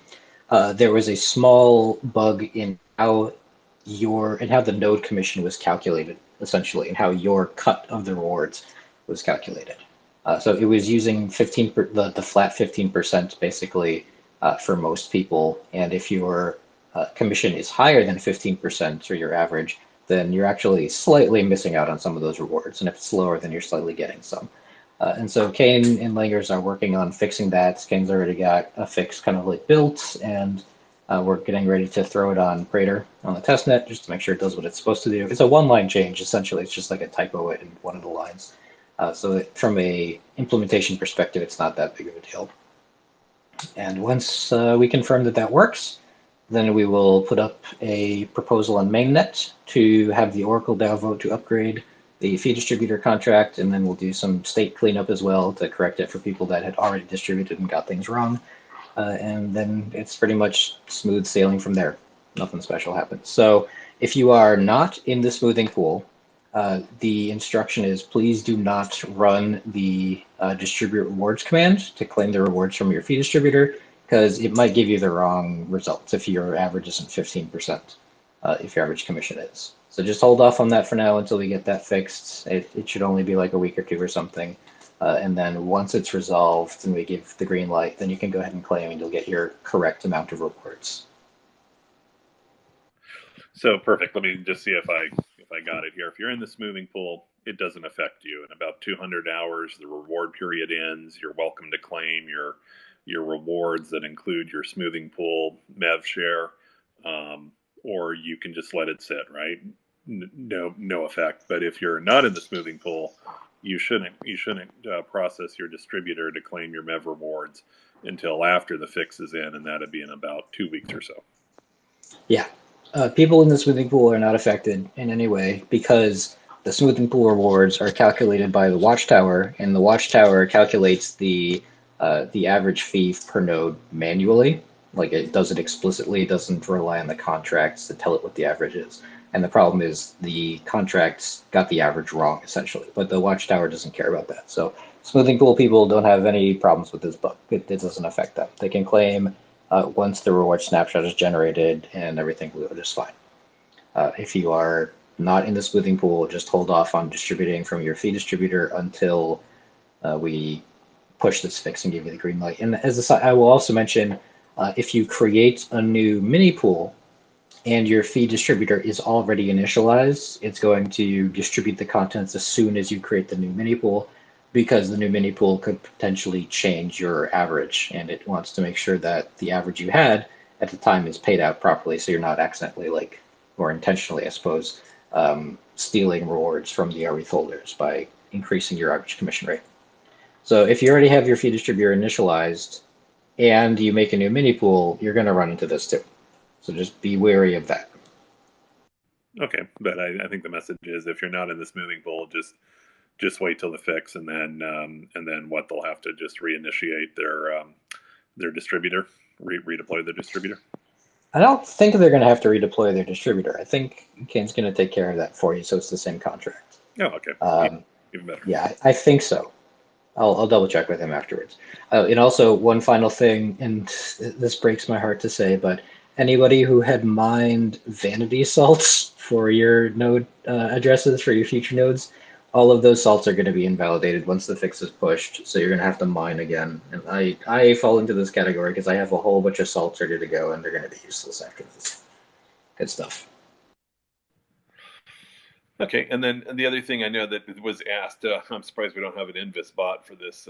there was a small bug in how the node commission was calculated, essentially, and how your cut of the rewards was calculated. So it was using the flat 15% basically for most people, and if your commission is higher than 15% or your average, then you're actually slightly missing out on some of those rewards. And if it's lower, then you're slightly getting some. And so Kane and Langers are working on fixing that. Kane's already got a fix kind of like built, and we're getting ready to throw it on Prater on the testnet just to make sure it does what it's supposed to do. It's a one-line change, essentially. It's just like a typo in one of the lines. So from a implementation perspective, it's not that big of a deal. And once we confirm that that works, Then we will put up a proposal on mainnet to have the Oracle DAO vote to upgrade the fee distributor contract, and then we'll do some state cleanup as well to correct it for people that had already distributed and got things wrong. And then it's pretty much smooth sailing from there. Nothing special happens. So if you are not in the smoothing pool, the instruction is please do not run the distribute rewards command to claim the rewards from your fee distributor, because it might give you the wrong results if your average isn't 15%, if your average commission is. So just hold off on that for now until we get that fixed. It should only be like a week or two or something. And then once it's resolved and we give the green light, then you can go ahead and claim and you'll get your correct amount of rewards.
So perfect. Let me just see if I got it here. If you're in the smoothing pool, it doesn't affect you. In about 200 hours, the reward period ends. You're welcome to claim your rewards that include your smoothing pool MEV share, or you can just let it sit. Right? No effect. But if you're not in the smoothing pool, you shouldn't process your distributor to claim your MEV rewards until after the fix is in, and that'd be in about 2 weeks or so.
Yeah. People in the smoothing pool are not affected in any way because the smoothing pool rewards are calculated by the watchtower, and the watchtower calculates the average fee per node manually. Like it does it explicitly, it doesn't rely on the contracts to tell it what the average is. And the problem is the contracts got the average wrong essentially, but the watchtower doesn't care about that. So smoothing pool people don't have any problems with this bug. It doesn't affect them. They can claim once the reward snapshot is generated and everything will go just fine. If you are not in the smoothing pool, just hold off on distributing from your fee distributor until we push this fix and give you the green light. And as I will also mention, if you create a new mini pool and your fee distributor is already initialized, it's going to distribute the contents as soon as you create the new mini pool, because the new mini pool could potentially change your average, and it wants to make sure that the average you had at the time is paid out properly, so you're not accidentally, like, or intentionally, I suppose, stealing rewards from the rETH holders by increasing your average commission rate. So if you already have your fee distributor initialized and you make a new mini pool, you're going to run into this too. So just be wary of that.
Okay, but I think the message is if you're not in the smoothing pool, just wait till the fix, and then what they'll have to just reinitiate their distributor, redeploy their distributor.
I don't think they're going to have to redeploy their distributor. I think Ken's going to take care of that for you, so it's the same contract.
Oh, okay. Even better.
Yeah, I think so. I'll double check with him afterwards. And also, one final thing, and this breaks my heart to say, but anybody who had mined vanity salts for your node addresses for your future nodes, all of those salts are going to be invalidated once the fix is pushed. So you're going to have to mine again. And I fall into this category because I have a whole bunch of salts ready to go, and they're going to be useless after this. Good stuff.
Okay, and then the other thing I know that was asked, I'm surprised we don't have an Invis bot for this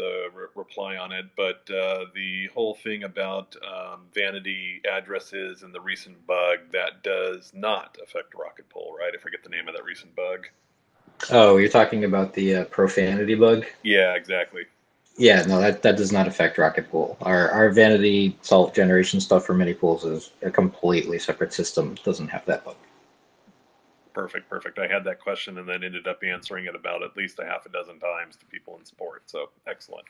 reply on it, but the whole thing about vanity addresses and the recent bug, that does not affect Rocket Pool, right? I forget the name of that recent bug.
Oh, you're talking about the profanity bug?
Yeah, exactly.
Yeah, no, that does not affect Rocket Pool. Our vanity salt generation stuff for mini pools is a completely separate system. Doesn't have that bug.
Perfect. I had that question and then ended up answering it about at least a half a dozen times to people in support. So excellent.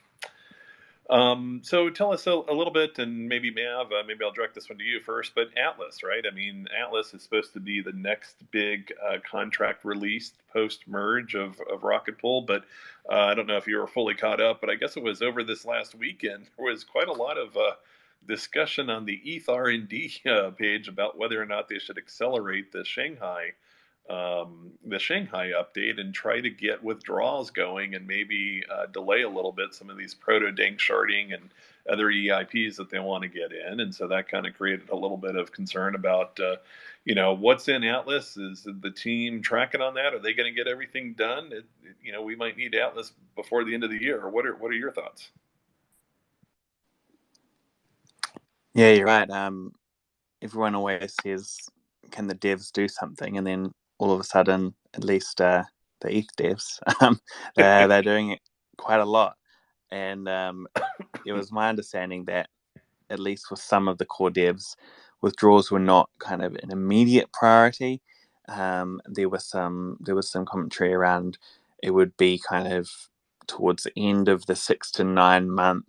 So tell us a little bit, and maybe Mav, maybe I'll direct this one to you first, but Atlas, right? I mean, Atlas is supposed to be the next big contract released post-merge of Rocket Pool, but I don't know if you were fully caught up, but I guess it was over this last weekend. There was quite a lot of discussion on the ETH R&D page about whether or not they should accelerate the Shanghai update and try to get withdrawals going and maybe delay a little bit some of these proto-dank sharding and other EIPs that they want to get in. And so that kind of created a little bit of concern about, what's in Atlas. Is the team tracking on that? Are they going to get everything done? We might need Atlas before the end of the year. What are your thoughts?
Yeah, you're right. Everyone always says, can the devs do something? And then all of a sudden, at least the ETH devs, they're doing it quite a lot. And it was my understanding that, at least for some of the core devs, withdrawals were not kind of an immediate priority. There was some commentary around it would be kind of towards the end of the 6 to 9 month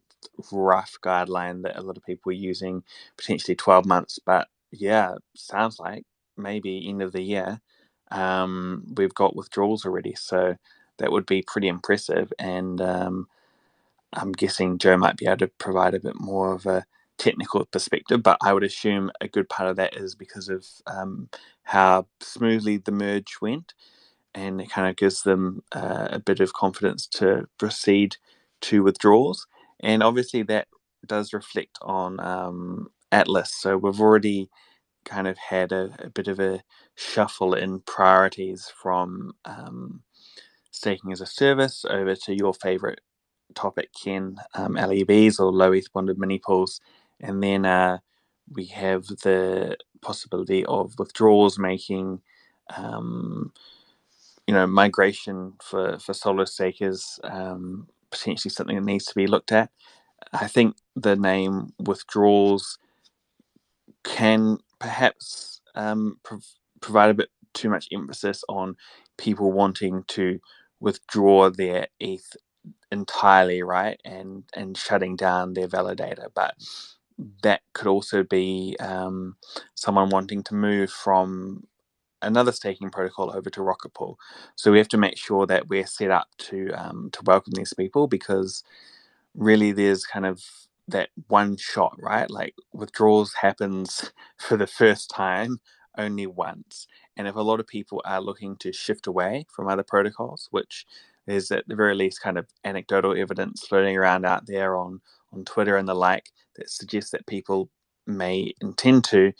rough guideline that a lot of people were using, potentially 12 months. But yeah, sounds like maybe end of the year, we've got withdrawals already. So that would be pretty impressive. And I'm guessing Joe might be able to provide a bit more of a technical perspective, but I would assume a good part of that is because of how smoothly the merge went, and it kind of gives them a bit of confidence to proceed to withdrawals. And obviously that does reflect on Atlas. So we've already kind of had a bit of a shuffle in priorities from staking as a service over to your favorite topic, Ken, LEVs or low ETH bonded mini pools. And then we have the possibility of withdrawals making migration for solo stakers potentially something that needs to be looked at. I think the name withdrawals can perhaps provide a bit too much emphasis on people wanting to withdraw their ETH entirely, right, and shutting down their validator. But that could also be someone wanting to move from another staking protocol over to Rocket Pool. So we have to make sure that we're set up to welcome these people, because really there's kind of that one shot, right? Like withdrawals happens for the first time only once. And if a lot of people are looking to shift away from other protocols, which there's at the very least kind of anecdotal evidence floating around out there on Twitter and the like that suggests that people may intend to,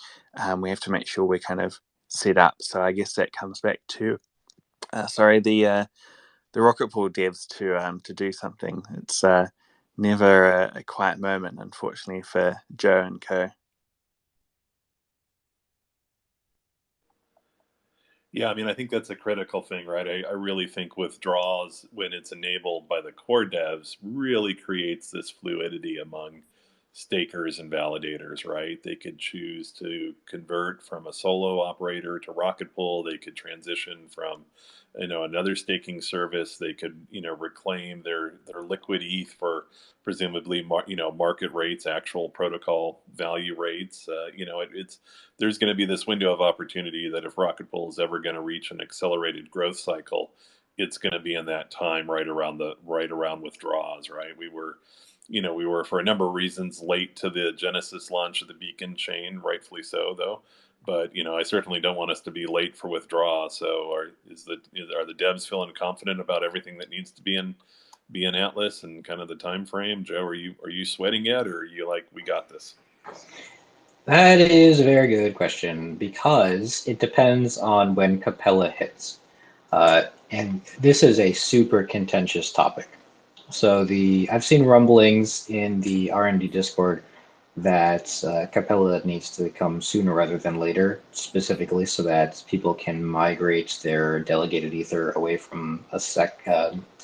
we have to make sure we're kind of set up. So I guess that comes back to the Rocket Pool devs to do something. It's never a quiet moment, unfortunately, for Joe and co.
Yeah, I mean, I think that's a critical thing, right? I really think withdrawals, when it's enabled by the core devs, really creates this fluidity among stakers and validators, right? They could choose to convert from a solo operator to Rocket Pool. They could transition from, another staking service. They could, reclaim their liquid ETH for presumably, market rates, actual protocol value rates. It's there's going to be this window of opportunity that if Rocket Pool is ever going to reach an accelerated growth cycle, it's going to be in that time right around withdrawals, right? We were for a number of reasons late to the Genesis launch of the Beacon chain, rightfully so, though. But I certainly don't want us to be late for withdrawal. So, are the devs feeling confident about everything that needs to be in Atlas and kind of the time frame? Joe, are you sweating yet, or are you like, we got this?
That is a very good question, because it depends on when Capella hits. And this is a super contentious topic. So I've seen rumblings in the R&D Discord that Capella needs to come sooner rather than later, specifically so that people can migrate their delegated ether away from a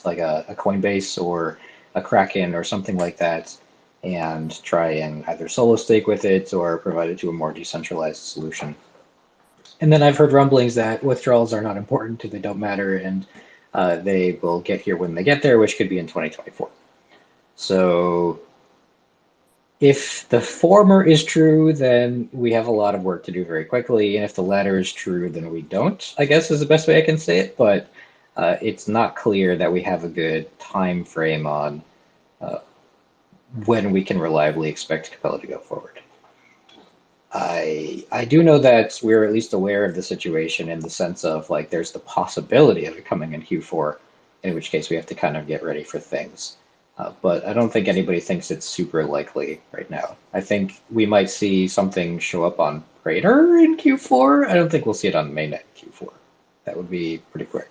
like a Coinbase or a Kraken or something like that, and try and either solo stake with it or provide it to a more decentralized solution. And then I've heard rumblings that withdrawals are not important, they don't matter, and they will get here when they get there, which could be in 2024. So if the former is true, then we have a lot of work to do very quickly. And if the latter is true, then we don't, I guess is the best way I can say it. But it's not clear that we have a good time frame on when we can reliably expect Capella to go forward. I do know that we're at least aware of the situation, in the sense of like there's the possibility of it coming in Q4, in which case we have to kind of get ready for things. But I don't think anybody thinks it's super likely right now. I think we might see something show up on Crater in Q4. I don't think we'll see it on Mainnet in Q4. That would be pretty quick.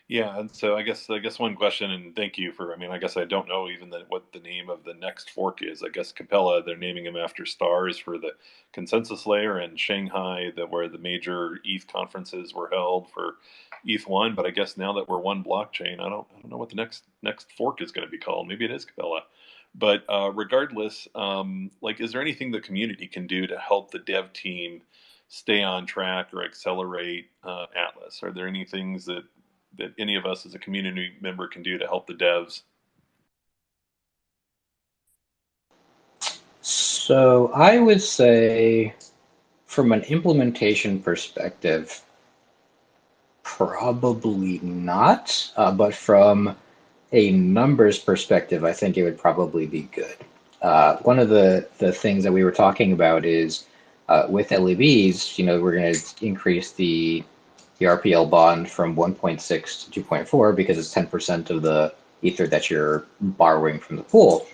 Yeah, and so I guess one question, and thank you for. I mean, I guess I don't know even what the name of the next fork is. I guess Capella, they're naming him after stars for the consensus layer, and Shanghai, where the major ETH conferences were held for ETH1. But I guess now that we're one blockchain, I don't know what the next fork is going to be called. Maybe it is Capella. But regardless, like, is there anything the community can do to help the dev team stay on track or accelerate Atlas? Are there any things that any of us as a community member can do to help the devs?
So I would say, from an implementation perspective, probably not. But from a numbers perspective, I think it would probably be good. One of the things that we were talking about is with LEBs, we're going to increase the RPL bond from 1.6 to 2.4 because it's 10% of the ether that you're borrowing from the pool.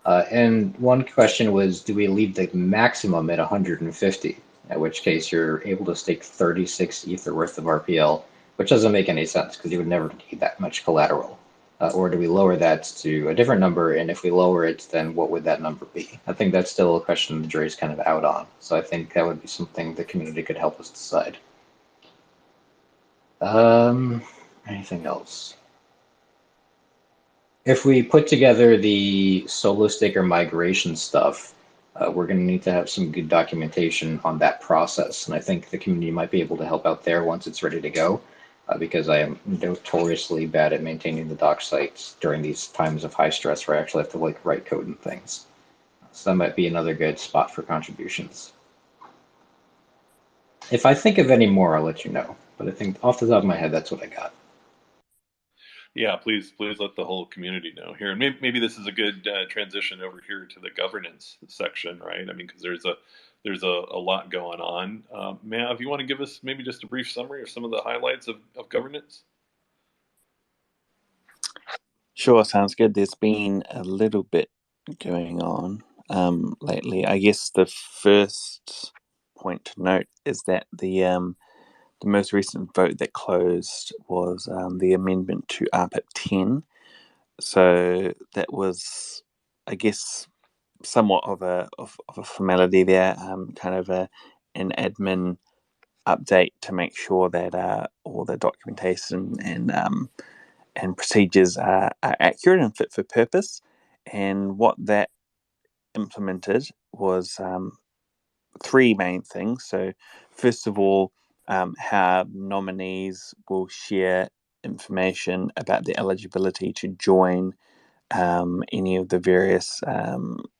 And one question was, do we leave the maximum at 150? At which case you're able to stake 36 ether worth of RPL, which doesn't make any sense because you would never need that much collateral. Or do we lower that to a different number? And if we lower it, then what would that number be? I think that's still a question the jury's kind of out on. So I think that would be something the community could help us decide. Anything else? If we put together the solo staker migration stuff, we're going to need to have some good documentation on that process. And I think the community might be able to help out there once it's ready to go, because I am notoriously bad at maintaining the doc sites during these times of high stress where I actually have to write code and things. So that might be another good spot for contributions. If I think of any more, I'll let you know. But I think off the top of my head, that's what I got.
Yeah, please let the whole community know here. And maybe this is a good transition over here to the governance section, right? I mean, because there's a lot going on. Matt, if you want to give us maybe just a brief summary of some of the highlights of governance?
Sure, sounds good. There's been a little bit going on lately. I guess the first point to note is that the most recent vote that closed was the amendment to RPIP 10. So that was, I guess, somewhat of a formality there, kind of an admin update to make sure that all the documentation and procedures are accurate and fit for purpose. And what that implemented was three main things. So, first of all, how nominees will share information about their eligibility to join any of the various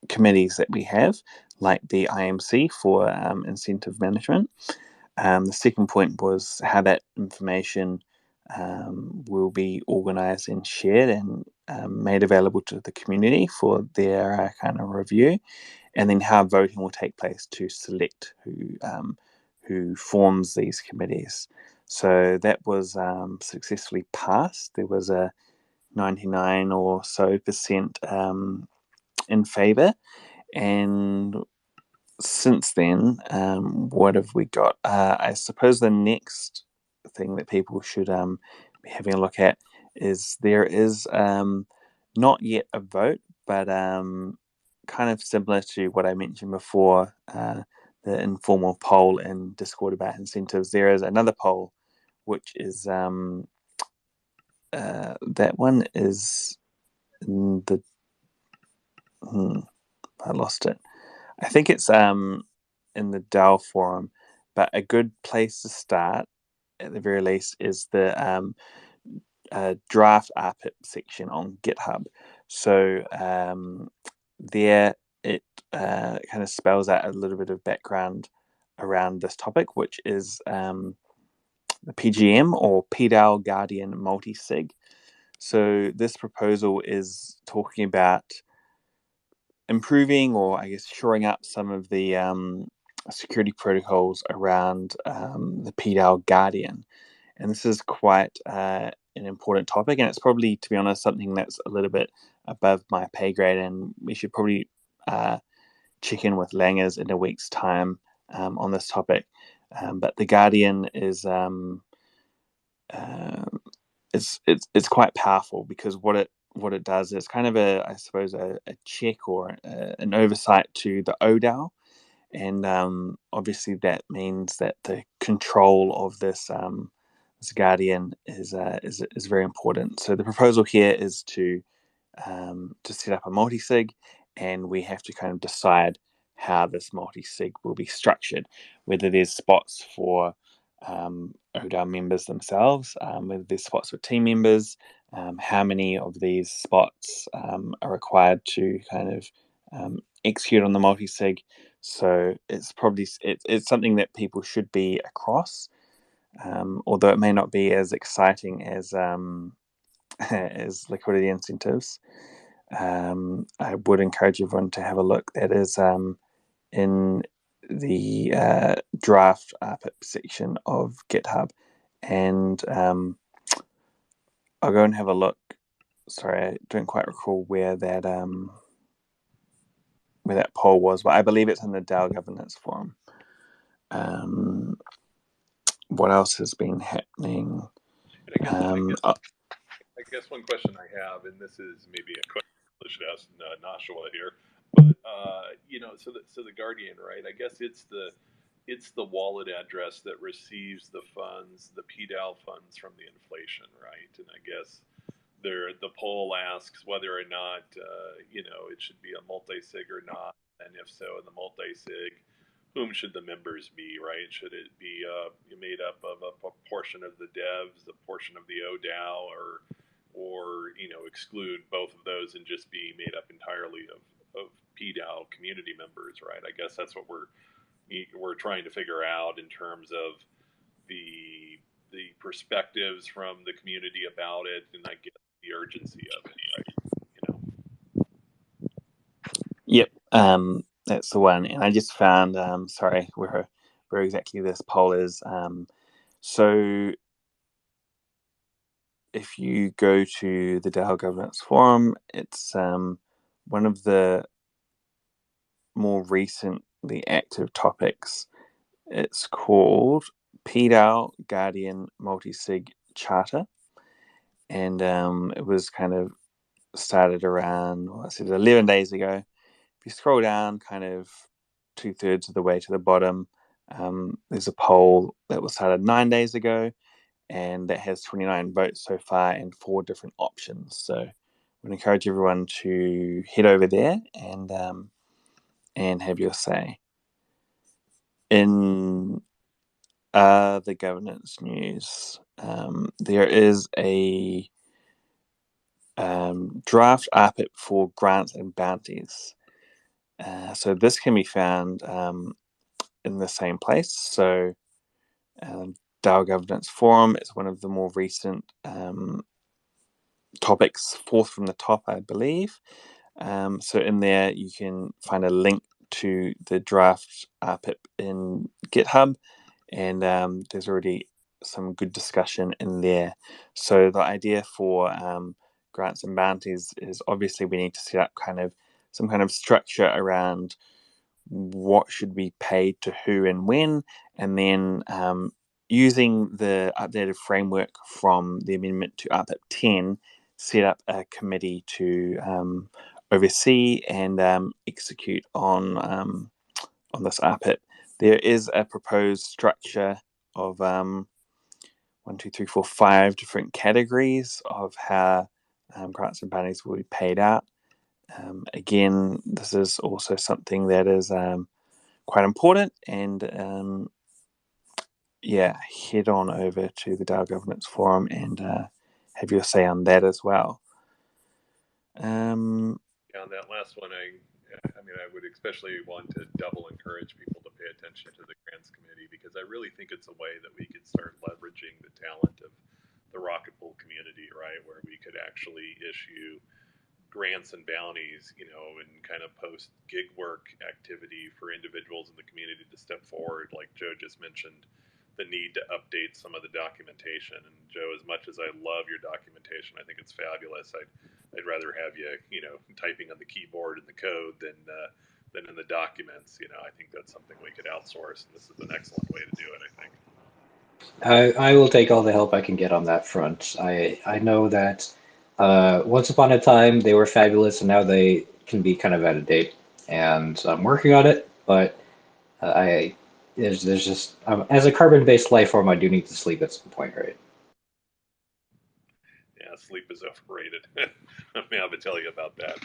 committees that we have, like the IMC for incentive management. The second point was how that information will be organised and shared and made available to the community for their kind of review, and then how voting will take place to select who forms these committees. So that was successfully passed. There was a 99 or so percent in favour, and since then, what have we got? I suppose the next thing that people should be having a look at is there is not yet a vote, but kind of similar to what I mentioned before, the informal poll in Discord about incentives. There is another poll, which is that one is in the. I lost it. I think it's in the DAO forum, but a good place to start, at the very least, is the draft RPIP section on GitHub. So there it kind of spells out a little bit of background around this topic, which is the PGM or PDAO Guardian multi-sig. So this proposal is talking about improving, or I guess shoring up, some of the security protocols around the PDAO Guardian. And this is quite an important topic, and it's probably, to be honest, something that's a little bit above my pay grade, and we should probably check in with Langers in a week's time on this topic. But the Guardian is it's quite powerful, because what it does is kind of I suppose a check or an oversight to the ODAO, and obviously that means that the control of this Guardian is very important. So the proposal here is to to set up a multi-sig, and we have to kind of decide how this multi-sig will be structured, whether there's spots for ODAO members themselves, whether there's spots for team members, how many of these spots are required to kind of execute on the multi-sig. So it's probably it's something that people should be across, although it may not be as exciting as as liquidity incentives. I would encourage everyone to have a look. That is in the draft RPIP section of GitHub, and I'll go and have a look. Sorry, I don't quite recall where that poll was, but I believe it's in the DAO governance forum. What else has been happening?
I guess one question I have, and this is maybe a question I should ask Nashua here, but so the Guardian, right? I guess it's the wallet address that receives the funds, the PDAL funds from the inflation, right? And I guess the poll asks whether or not it should be a multi-sig or not, and if so, in the multi-sig, whom should the members be, right? Should it be made up of a portion of the devs, a portion of the ODAO, or exclude both of those and just be made up entirely of PDAO community members, right? I guess that's what we're trying to figure out in terms of the perspectives from the community about it, and I guess the urgency of it, right?
Yep, that's the one. And I just found, sorry, where exactly this poll is. So if you go to the DAO governance forum, it's one of the more recently active topics. It's called PDAO Guardian Multisig Charter, and it was kind of started around 11 days ago. If you scroll down kind of 2/3 of the way to the bottom, there's a poll that was started 9 days ago, and that has 29 votes so far and 4 different options. So I would encourage everyone to head over there and have your say. In the governance news, there is a draft RPIP for grants and bounties. So this can be found in the same place. So DAO Governance Forum is one of the more recent topics, 4th from the top, I believe. So in there, you can find a link to the draft RPIP in GitHub, and there's already some good discussion in there. So the idea for grants and bounties is obviously we need to set up some kind of structure around what should be paid to who and when, and then using the updated framework from the amendment to RPIP 10, set up a committee to oversee and execute on this RPIP. There is a proposed structure of 1, 2, 3, 4, 5 different categories of how grants and bounties will be paid out. Again, this is also something that is quite important, and head on over to the DAO Governance Forum and have your say on that as well.
On that last one, I would especially want to double encourage people to pay attention to the grants committee, because I really think it's a way that we could start leveraging the talent of the Rocket Pool community, right? Where we could actually issue grants and bounties, and kind of post gig work activity for individuals in the community to step forward. Like Joe just mentioned, the need to update some of the documentation. And Joe, as much as I love your documentation, I think it's fabulous. I'd rather have you, typing on the keyboard and the code than in the documents. I think that's something we could outsource, and this is an excellent way to do it, I think.
I will take all the help I can get on that front. I know that once upon a time they were fabulous, and now they can be kind of out of date. And I'm working on it, but there's just as a carbon-based life form, I do need to sleep at some point, right?
Yeah, sleep is overrated. I may have to tell you about that.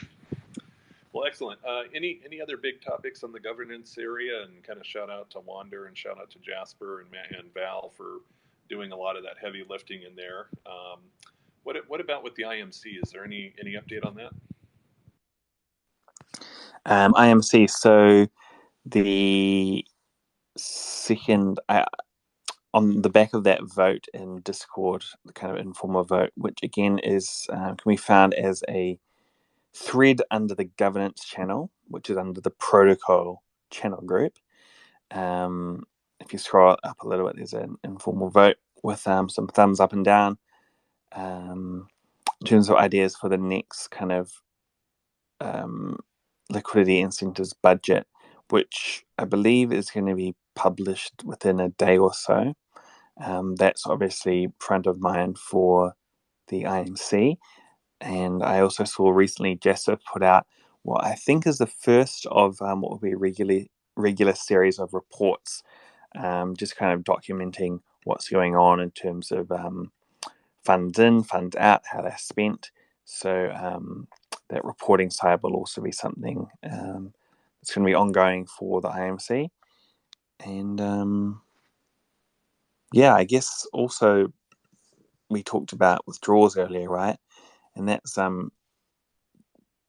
Well, excellent. Any other big topics on the governance area? And kind of shout out to Wander and shout out to Jasper and Val for doing a lot of that heavy lifting in there. What about with the IMC? Is there any update on that?
IMC. So the second, on the back of that vote in Discord, the kind of informal vote, which again is can be found as a thread under the governance channel, which is under the protocol channel group. If you scroll up a little bit, there's an informal vote with some thumbs up and down in terms of ideas for the next kind of liquidity incentives budget, which I believe is going to be published within a day or so. That's obviously front of mind for the IMC. And I also saw recently Jasper put out what I think is the first of what will be a regular series of reports, just kind of documenting what's going on in terms of funds in, funds out, how they're spent. So that reporting side will also be something that's going to be ongoing for the IMC. And yeah, I guess also we talked about withdrawals earlier, right? And that's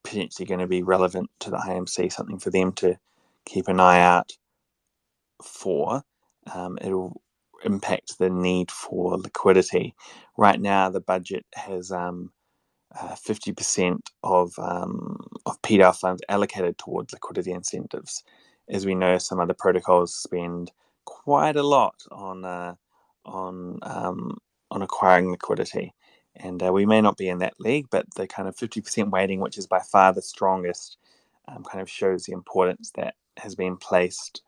potentially going to be relevant to the IMC, something for them to keep an eye out for. It'll impact the need for liquidity. Right now, the budget has 50% of PDAL funds allocated towards liquidity incentives. As we know, some other protocols spend quite a lot on acquiring liquidity. And we may not be in that league, but the kind of 50% weighting, which is by far the strongest, kind of shows the importance that has been placed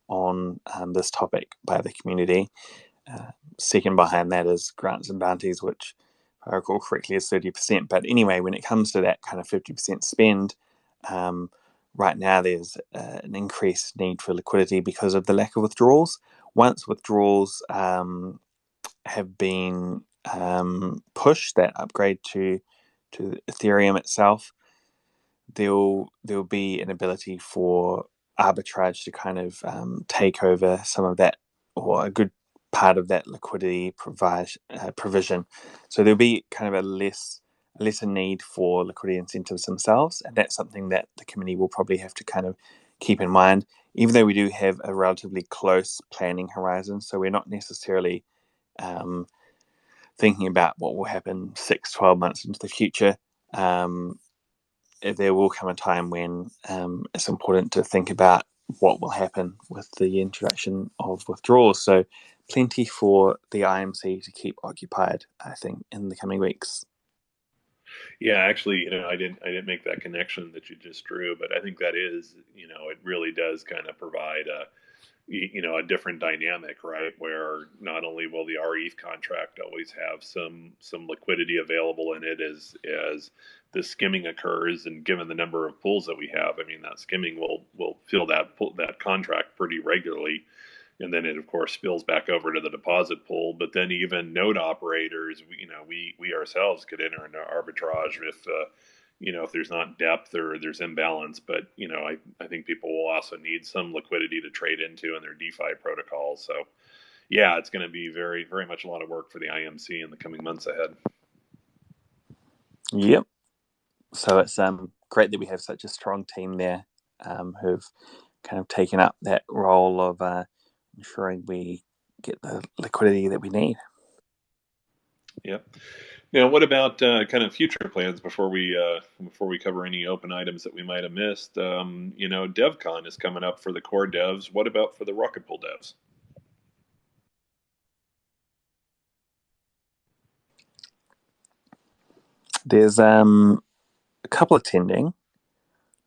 on this topic by the community. Second behind that is grants and bounties, which, if I recall correctly, is 30%. But anyway, when it comes to that kind of 50% spend, right now there's an increased need for liquidity because of the lack of withdrawals. Once withdrawals have been pushed, that upgrade to Ethereum itself, there'll be an ability for arbitrage to kind of take over some of that, or a good part of that liquidity provision. So there'll be kind of a lesser need for liquidity incentives themselves, and that's something that the committee will probably have to kind of keep in mind, even though we do have a relatively close planning horizon. So we're not necessarily thinking about what will happen 6-12 months into the future. There will come a time when it's important to think about what will happen with the introduction of withdrawals. So plenty for the IMC to keep occupied, I think, in the coming weeks.
Yeah, actually, I didn't make that connection that you just drew, but I think that is, it really does kind of provide a different dynamic, right? Where not only will the rETH contract always have some liquidity available in it as the skimming occurs, and given the number of pools that we have, I mean, that skimming will fill that contract pretty regularly. And then it, of course, spills back over to the deposit pool. But then even node operators, we ourselves could enter into arbitrage if there's not depth or there's imbalance. But I think people will also need some liquidity to trade into in their DeFi protocols. So yeah, it's going to be very, very much a lot of work for the IMC in the coming months ahead.
Yep. So it's great that we have such a strong team there who've kind of taken up that role of ensuring we get the liquidity that we need.
Yep. Now, what about kind of future plans before we cover any open items that we might have missed? DevCon is coming up for the core devs. What about for the Rocket Pool devs?
There's a couple attending.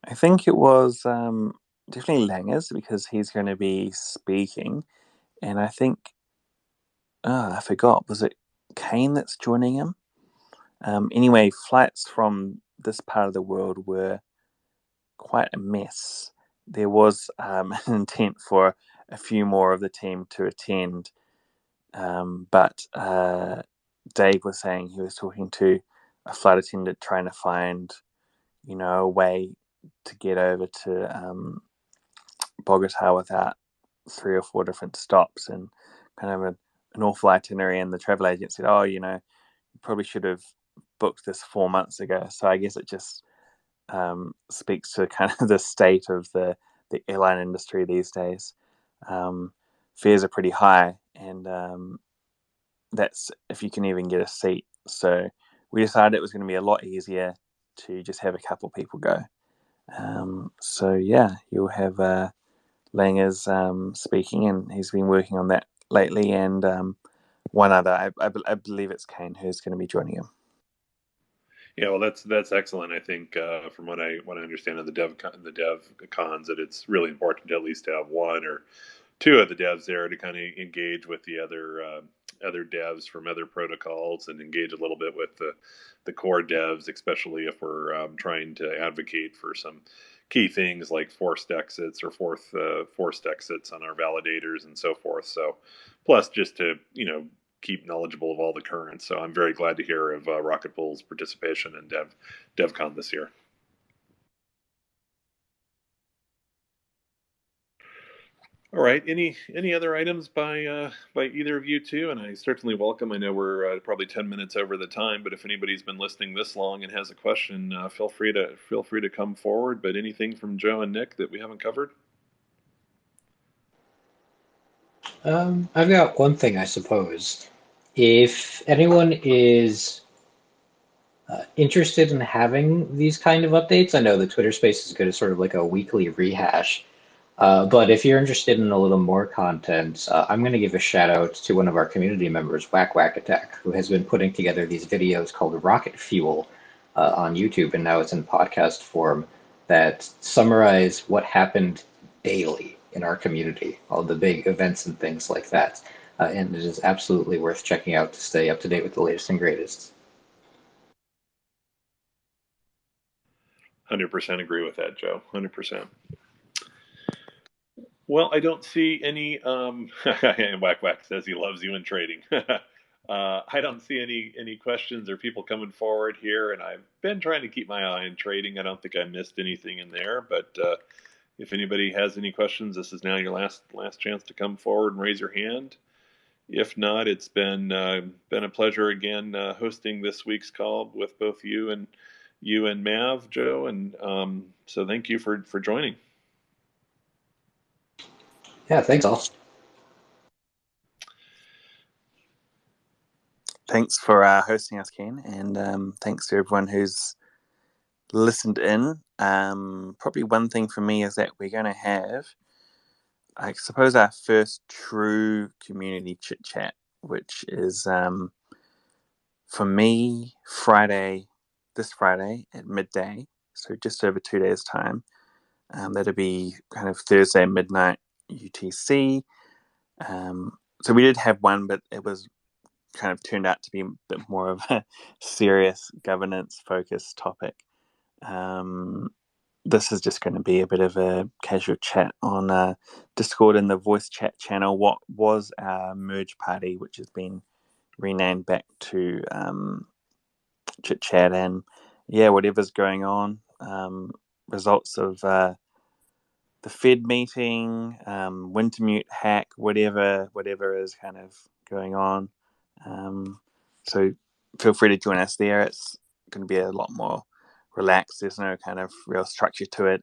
I think it was definitely Langers, because he's going to be speaking, and I think I forgot, was it Kane that's joining him? Anyway, flights from this part of the world were quite a mess. There was an intent for a few more of the team to attend, but Dave was saying he was talking to a flight attendant trying to find, a way to get over to Bogota without 3 or 4 different stops and kind of an awful itinerary. And the travel agent said, "Oh, you probably should have booked this 4 months ago." So I guess it just speaks to kind of the state of the airline industry these days. Fares are pretty high, and that's if you can even get a seat. So we decided it was going to be a lot easier to just have a couple people go. So yeah, you'll have Langers speaking, and he's been working on that lately, and one other, I believe it's Kane, who's going to be joining him.
Yeah, well, that's excellent. I think from what I understand of the dev cons, that it's really important to at least have one or two of the devs there to kind of engage with the other devs from other protocols and engage a little bit with the core devs, especially if we're trying to advocate for some key things like forced exits or forced exits on our validators and so forth. So, plus just to keep knowledgeable of all the currents. So I'm very glad to hear of Rocket Pool's participation in DevCon this year. All right. Any other items by either of you two? And I certainly welcome. I know we're probably 10 minutes over the time, but if anybody's been listening this long and has a question, feel free to come forward. But anything from Joe and Nick that we haven't covered?
I've got one thing, I suppose. If anyone is interested in having these kind of updates, I know the Twitter space is good as sort of like a weekly rehash. But if you're interested in a little more content, I'm going to give a shout out to one of our community members, Whack Whack Attack, who has been putting together these videos called Rocket Fuel on YouTube, and now it's in podcast form, that summarize what happened daily in our community, all the big events and things like that. And it is absolutely worth checking out to stay up to date with the latest and greatest.
100% agree with that, Joe. 100%. Well, I don't see any. And Whack Whack says he loves you in trading. I don't see any questions or people coming forward here, and I've been trying to keep my eye on trading. I don't think I missed anything in there, but if anybody has any questions, this is now your last chance to come forward and raise your hand. If not, it's been a pleasure again hosting this week's call with both you and Mav, Joe, and so thank you for joining.
Yeah, thanks all.
Thanks for hosting us, Ken, and thanks to everyone who's listened in. Probably one thing for me is that we're going to have, I suppose, our first true community chit chat, which is for me this Friday at midday, so just over 2 days' time. That'll be kind of Thursday midnight UTC. So we did have one, but it was kind of turned out to be a bit more of a serious governance focused topic. This is just going to be a bit of a casual chat on Discord and the voice chat channel. What was our merge party, which has been renamed back to chit chat, and yeah, whatever's going on. Results of the Fed meeting, Wintermute hack, whatever is kind of going on. So feel free to join us there. It's going to be a lot more relaxed. There's no kind of real structure to it.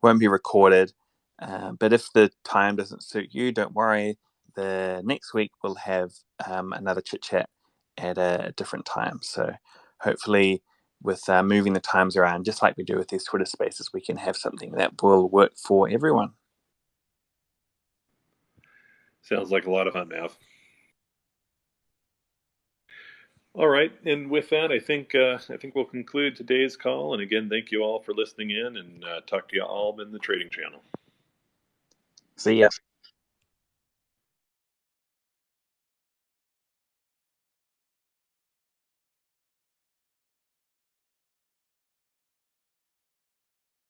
Won't be recorded. But if the time doesn't suit you, don't worry. The next week we'll have another chit chat at a different time. So hopefully with moving the times around, just like we do with these Twitter spaces, we can have something that will work for everyone.
Sounds like a lot of fun, Mav. All right, and with that, I think we'll conclude today's call. And again, thank you all for listening in, and talk to you all in the trading channel.
See ya.